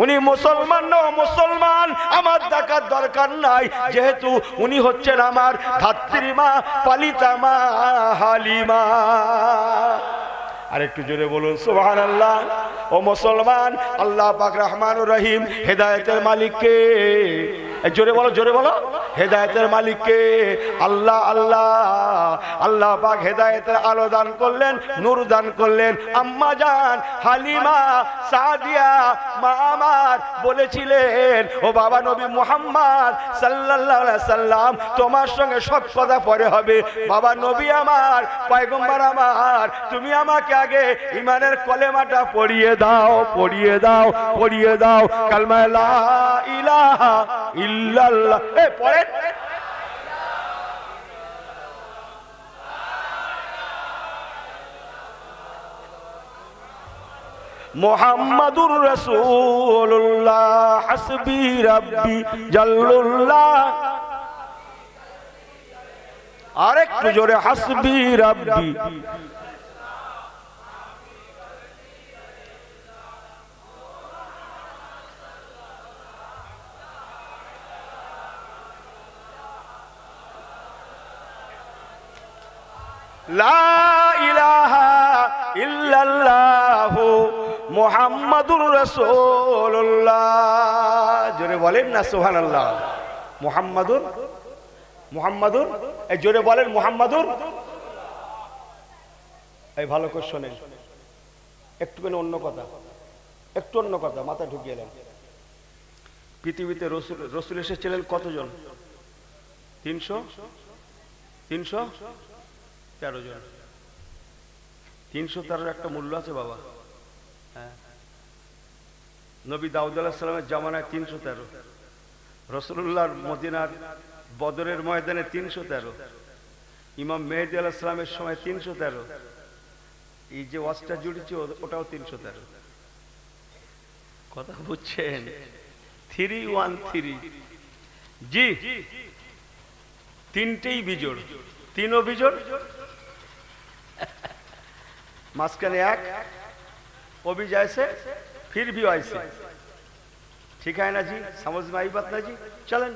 উনি মুসলমান না মুসলমান আমার দেখার দরকার নাই, যেহেতু উনি হচ্ছেন আমার ধাত্রীমা পালিতা মা হালিমা। আরেকটু জোরে বলুন সুবহানাল্লাহ। ও মুসলমান, আল্লাহ পাক রহমানুর রহিম, হেদায়েতের মালিক কে? জোরে বলো, জোরে বলো। হেদায়েতের মালিক কে? আল্লাহ। আল্লাহ আল্লাহ পাক হেদায়েতের আলো দান করলেন, নূর দান করলেন। আম্মা জান হালিমা সাদিয়া মা আমার বলেছিলেন, ও বাবা নবী মুহাম্মদ সাল্লাল্লাহু আলাইহি সাল্লাম, তোমার সঙ্গে সব কথা পরে হবে। বাবা নবী আমার, পয়গম্বর আমার, তুমি আমাকে আগে ঈমানের কলেমাটা পড়িয়ে দাও, পড়িয়ে দাও, পড়িয়ে দাও। কালমা লা ইলাহা ইল্লাল্লাহ। এ পড়েন। মুহাম্মাদুর রাসূলুল্লাহ হাসবি রাব্বি জাল্লুল্লাহ। আরেকটু জোরে, হাসবি রাব্বি। লা ইলাহা ইল্লাল্লাহু মুহাম্মাদুর রাসূলুল্লাহ। জোরে বলেন না সুবহানাল্লাহ। মুহাম্মাদুর, মুহাম্মাদুর, এই জোরে বলেন মুহাম্মাদুর। এই ভালো করে শোনেন, একটুখানি অন্য কথা, একটু অন্য কথা মাথা ঢুকিয়ে নেন। পৃথিবীতে রসুল এসেছিলেন কতজন? 313 জন। 313 একটা মূল্য আছে বাবা। হ্যাঁ, নবী দাউদ আলাইহিস সালামের জামানায় 313, রাসূলুল্লাহর মদিনার বদরের ময়দানে 313, ইমাম মেহেদী আলাইহিস সালামের সময় 313, এই যে ওয়াজটা জুড়েছে ওটাও 313। কথা বুঝছেন? 313 জি, তিনটেই বিজোড়, তিনও বিজোড়, মাঝখানে এক वो भी जैसे फिर भी वैसे। ठीक है ना जी, समझ में आई बात ना जी? चलें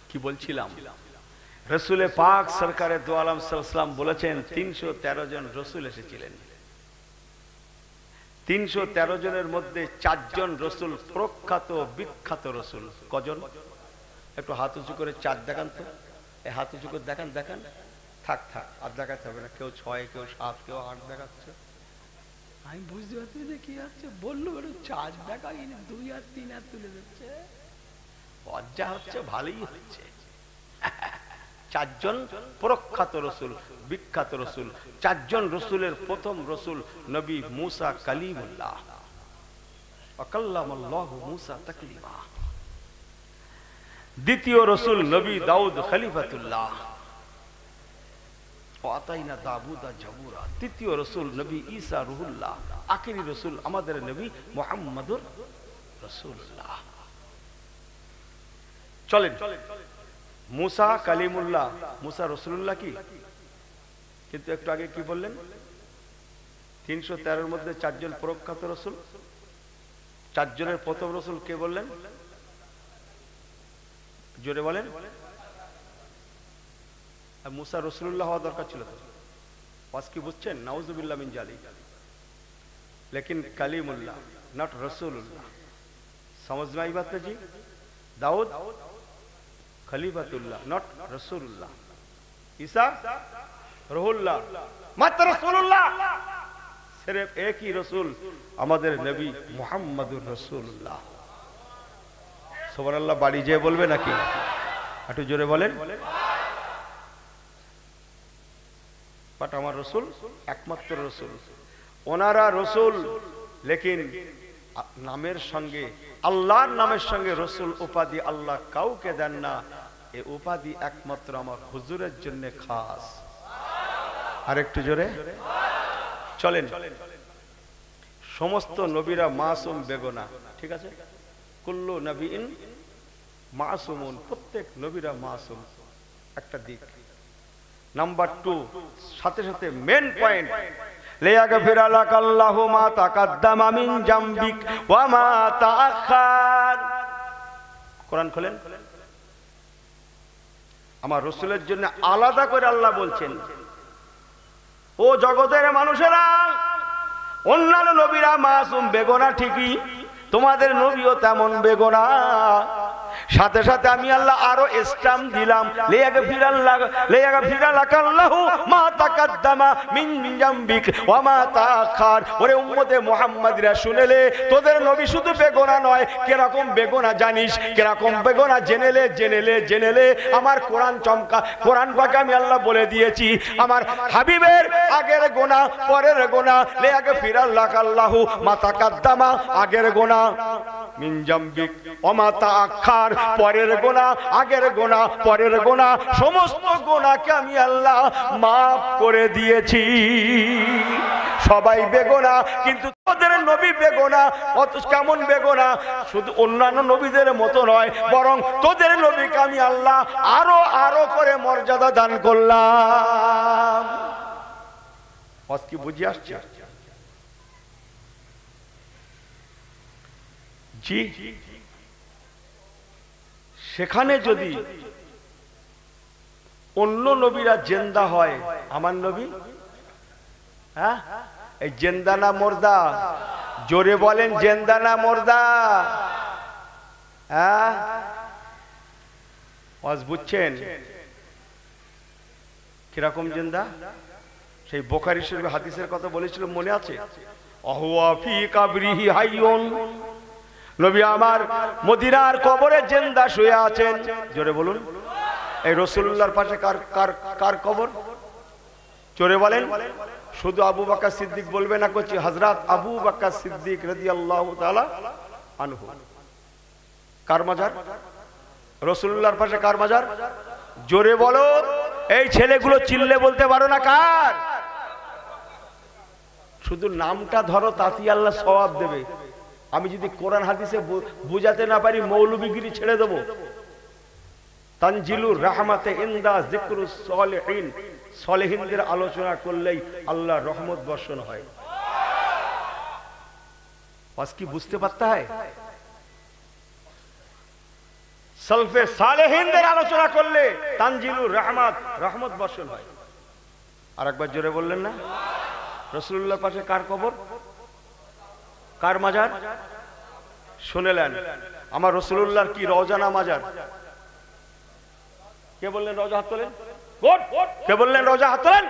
কি বলছিলাম, রসুল পাক সরকারে দু আলম সাল্লাল্লাহু বলেছেন 313 জন রসুল এসেছিলেন। 313 জনের মধ্যে 4 জন রসুল প্রখ্যাত বিখ্যাত রসুল। কজন? একটু হাত উঁচু করে 4 দেখান তো। এই হাত উঁচু করে দেখান, দেখান। থাক থাক, আর দেখাতে হবে না। কেউ 6, কেউ 7, কেউ 8 দেখাচ্ছে। আমি বুঝতে পারছি যে কি আছে, বললো 4 দেখাই, 2 আর 3 আর তুলে দিচ্ছে। লজ্জা হচ্ছে, ভালোই হচ্ছে। 4 জন প্রখ্যাত রসুল, বিখ্যাত রসুল। 4 জন রসুলের প্রথম রসুল নবী মুসা কালিমুল্লাহ, ওয়াকাল্লামাল্লাহু মুসা তাকলিমা। দ্বিতীয় রসুল নবী দাউদ খলিফাতুল্লাহ, ওয়াতাইনা দাউদা জাবুরা। তৃতীয় রসুল নবী ঈসা রুহুল্লাহ। আখিরি রসুল আমাদের নবী মুহাম্মাদুর রাসূলুল্লাহ। চলেন, মুসা কালিমুল্লাহ, মুসা রাসূলুল্লাহ কি? কিন্তু একটু আগে কি বললেন? 313 এর মধ্যে 4 জন প্রখ্যাত রসুল। 4 জনের প্রথম রসুল কে বললেন? জোরে বলেন। মুসা রাসূলুল্লাহ হওয়া দরকার ছিল তো। ওয়াজ কি বুঝছেন? নাউজুবিল্লাহ মিন জালিক। लेकिन कलीमुल्लाह नॉट रसूलुल्लाह। समझ में आई बात जी? दाऊद खलीफतुल्लाह नॉट रसूलुल्लाह। ঈসা রুহুল্লাহ, মাত্র রাসূলুল্লাহ, সির্ফ একই রসুল আমাদের নবী মুহাম্মাদুর রাসূলুল্লাহ। সুবহানাল্লাহ। বাড়ি যেয়ে বলবে নাকি? একটু জোরে বলেন। বাট আমার রসুল একমাত্র রসুল। ওনারা রসুল, লেকিন নামের সঙ্গে, আল্লাহর নামের সঙ্গে রসুল উপাধি আল্লাহ কাউকে দেন না। এই উপাধি একমাত্র আমার হুজুরের জন্য খাস। আর একটু জোরে চলেন। সমস্ত নবীরা মাসুম বেগুনা, ঠিক আছে? কুল্লু নবীন মাসুমুন, প্রত্যেক নবীরা মাসুম। একটা দিক। নাম্বার 2, সাথে সাথে মেন পয়েন্ট, লিয়াগফিরা লাকাল্লাহু মা তাকাদ্দামা মিন জামবিক ওয়া মা তাআখার। কোরআন খোলেন। আমার রাসূলের জন্য আলাদা করে আল্লাহ বলছেন, ও জগতের মানুষেরা, অন্যান্য নবীরা মাসুম বেগুনা ঠিকই, তোমাদের নবীও তেমন বেগুনা। সাথে সাথে আমি আল্লাহ আরো স্টাম্প দিলাম, লিয়াগফিরা লাকাল্লাহু মা তাকাদ্দামা মিন জামবিক ওয়া মা তাআখার। ওরে উম্মতে মুহাম্মাদিরা শুনেলে, তোদের নবী শুধু বেগুনা নয়, কিরকম বেগুনা জানিস? কিরকম বেগুনা জেনেলে আমার কোরআন চমকা। কোরআন পাকে আমি আল্লাহ বলে দিয়েছি, আমার হাবিবের আগের গোনা পরের গোনা, লিয়াগফিরা লাকাল্লাহু মা তাকাদ্দামা আগের গোনা মিন জামবিক ওয়া মা তাআখার পরের গোনা, আগের গোনা পরের গোনা, সমস্ত গোনাকে আমি আল্লাহ মাফ করে দিয়েছি। সবাই বেগুনা, কিন্তু তোদের নবী বেগুনা। কেমন বেগুনা? শুধু অন্যান্য নবীদের মতো নয়, বরং তোদের নবীকে আমি আল্লাহ আরো করে মর্যাদা দান করলাম। কি বুঝে আসছে? জি, সেখানে যদি অন্য নবীরা জেন্দা হয়, আমার নবী হ্যাঁ এই জেন্দা না মুর্দা? জোরে বলেন, জেন্দা না মুর্দা? হ্যাঁ আজ বুঝছেন কিরকম জেন্দা? সেই বুখারী শরীফে হাদিসের কথা বলেছিল, মনে আছে? আহুয়া ফি কাবরিহি হাইয়ুন, নবী আমার মদিনার কবরে জিন্দা শুয়ে আছেন। জোরে বলুন। এই রাসূলুল্লাহর পাশে কার কবর? জোরে বলেন। শুধু আবু বকর সিদ্দিক বলবে না, করছি হযরত আবু বকর সিদ্দিক রাদিয়াল্লাহু তাআলা আনহু। কার মাজার? রাসূলুল্লাহর পাশে কার মাজার? জোরে বলো। এই ছেলেগুলো চিল্লে বলতে পারো না কার? শুধু নামটা ধরো, তাতেই আল্লাহ সওয়াব দেবে। আমি যদি কোরআন হাদিসে বুঝাতে না পারি, মৌলবীগিরি ছেড়ে দেব। তানজিলুর রাহমাতে ইনদা যিকরুস সালিহিন, সালেহিনদের আলোচনা করলেই আল্লাহর রহমত বর্ষণ হয়। বাস কি বুঝতে পারতে হয়? সালফে সালেহিনদের আলোচনা করলে তানজিলুর রহমত বর্ষণ হয়। আরেকবার জোরে বললেন না? রাসূলুল্লাহর পাশে কার কবর, কার মাজার? শুনেলেন? আমার রাসূলুল্লাহর কি রওজা না মাজার? কে বললেন রওজা? হাত তোলেন। কে বললেন রওজা? হাত তোলেন।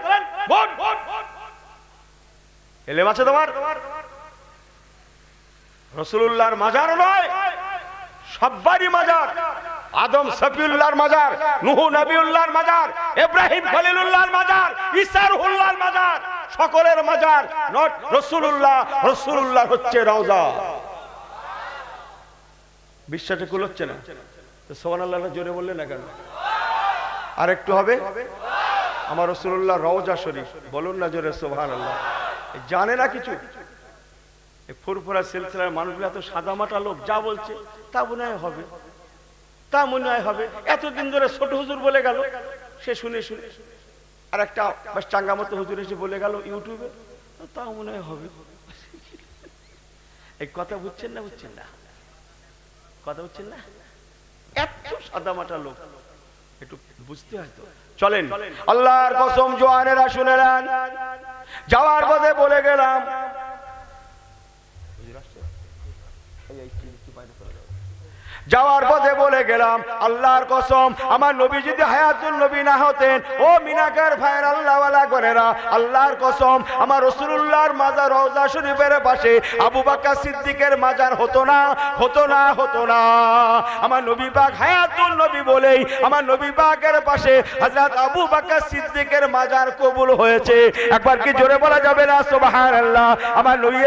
এলেম আছে তোমার? রাসূলুল্লাহর মাজার নয়, সব্বারই মাজার। আদম সফিউল্লাহর মাজার, নূহ নবিউল্লাহর মাজার, ইব্রাহিম খলিলুল্লাহর মাজার, ঈসা রূহুল্লাহর মাজার, সকলের মাজার নট রাসূলুল্লাহ। রাসূলুল্লাহ হচ্ছে রওজা। বিশ্বাসে কুল হচ্ছে না তো সুবহানাল্লাহ জোরে বললেন না কেন? আর একটু হবে? আমার রাসূলুল্লাহ রওজা শরীফ বলুন না জোরে সুবহানাল্লাহ। জানে না কিছু? এই ফুরফুরা সিলসিলার মানুষগুলো এত সাদামাটা লোক, যা বলছে তা মনে হয় হবে, তা মনে হয় হবে। এতদিন ধরে ছোট হুজুর বলে গেল, সে শুনে শুনে আর একটা বাস চাঙ্গা মতো হুজুর এসে বলে গেল ইউটিউবে, তা মনে হয় হবে। এই কথা বুঝছেন না? বুঝছেন না? কথা বুঝছেন না? এত সাদামাটা লোক, একটু বুঝতে হয় তো। চলেন, আল্লাহর কসম জওয়ানেরা শুনে নেন। যাওয়ার পথে বলে গেলাম, যাওয়ার পথে বলে গেলাম, আল্লাহর কসম আমার নবী যদি হায়াতুল নবী না হতেন, ও মিনাকার ভাইয়ের আল্লাহওয়ালা করেরা, আল্লাহর কসম আমার রাসূলুল্লাহর মাজার রওজা শরীফের পাশে আবু বকর সিদ্দিকের মাজার হতো না, হতো না, হতো না। আমার নবী পাক হায়াতুল নবী বলেই আমার নবী পাকের পাশে হযরত আবু বকর সিদ্দিকের মাজার কবুল হয়েছে। একবার কি জোরে বলা যাবে না সুবহানাল্লাহ? আমার নবী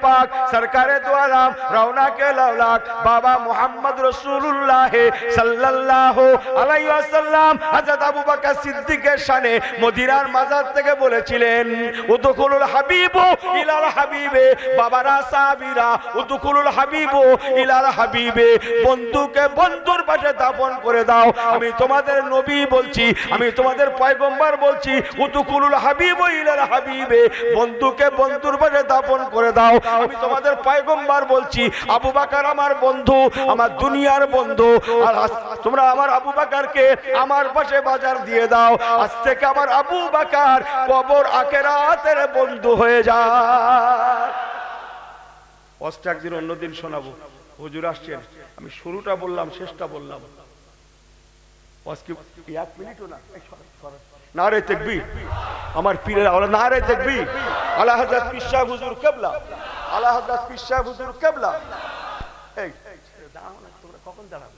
পাক সরকারে দু আলম রওনাকে লাউলাক বাবা মুহাম্মদ রাসূলুল্লাহ সাল্লাল্লাহু আলাইহি ওয়াসাল্লাম হযরত আবু বকর সিদ্দিকের শানে মদিনার মাজার থেকে বলেছিলেন, উদখুলুল হাবিবু ইলাল হাবিবে, বাবারা সাহাবীরা উদখুলুল হাবিবু ইলাল হাবিবে, বন্ধুকে বন্ধুর পাশে দাফন করে দাও। আমি তোমাদের নবী বলছি, আমি তোমাদের পয়গম্বর বলছি, উদখুলুল হাবিবু ইলাল হাবিবে, বন্ধুকে বন্ধুর পাশে দাফন করে দাও। আমি তোমাদের পয়গম্বর বলছি, আবু বকর আমার বন্ধু, আমার দুনিয়ার বন্ধু, আর তোমরা আমার আবু বকরকে আমার পাশে বাজার দিয়ে দাও। আজ থেকে আমার আবু বকর কবর আখিরাতের বন্ধু হয়ে যায়। অষ্ট একদিন অন্যদিন শোনাবো, হুজুর আসছেন, আমি শুরুটা বললাম শেষটা বললাম। এক মিনিটও না, নারে তাকবীর, আমার পীরের আওলাদ নারে তাকবীর, আলা হযরত পীর সাহেব হুজুর কিবলা, আলা হযরত পীর সাহেব হুজুর কিবলা। এই দাঁড়াও না, তোমরা কখন দাঁড়াবে?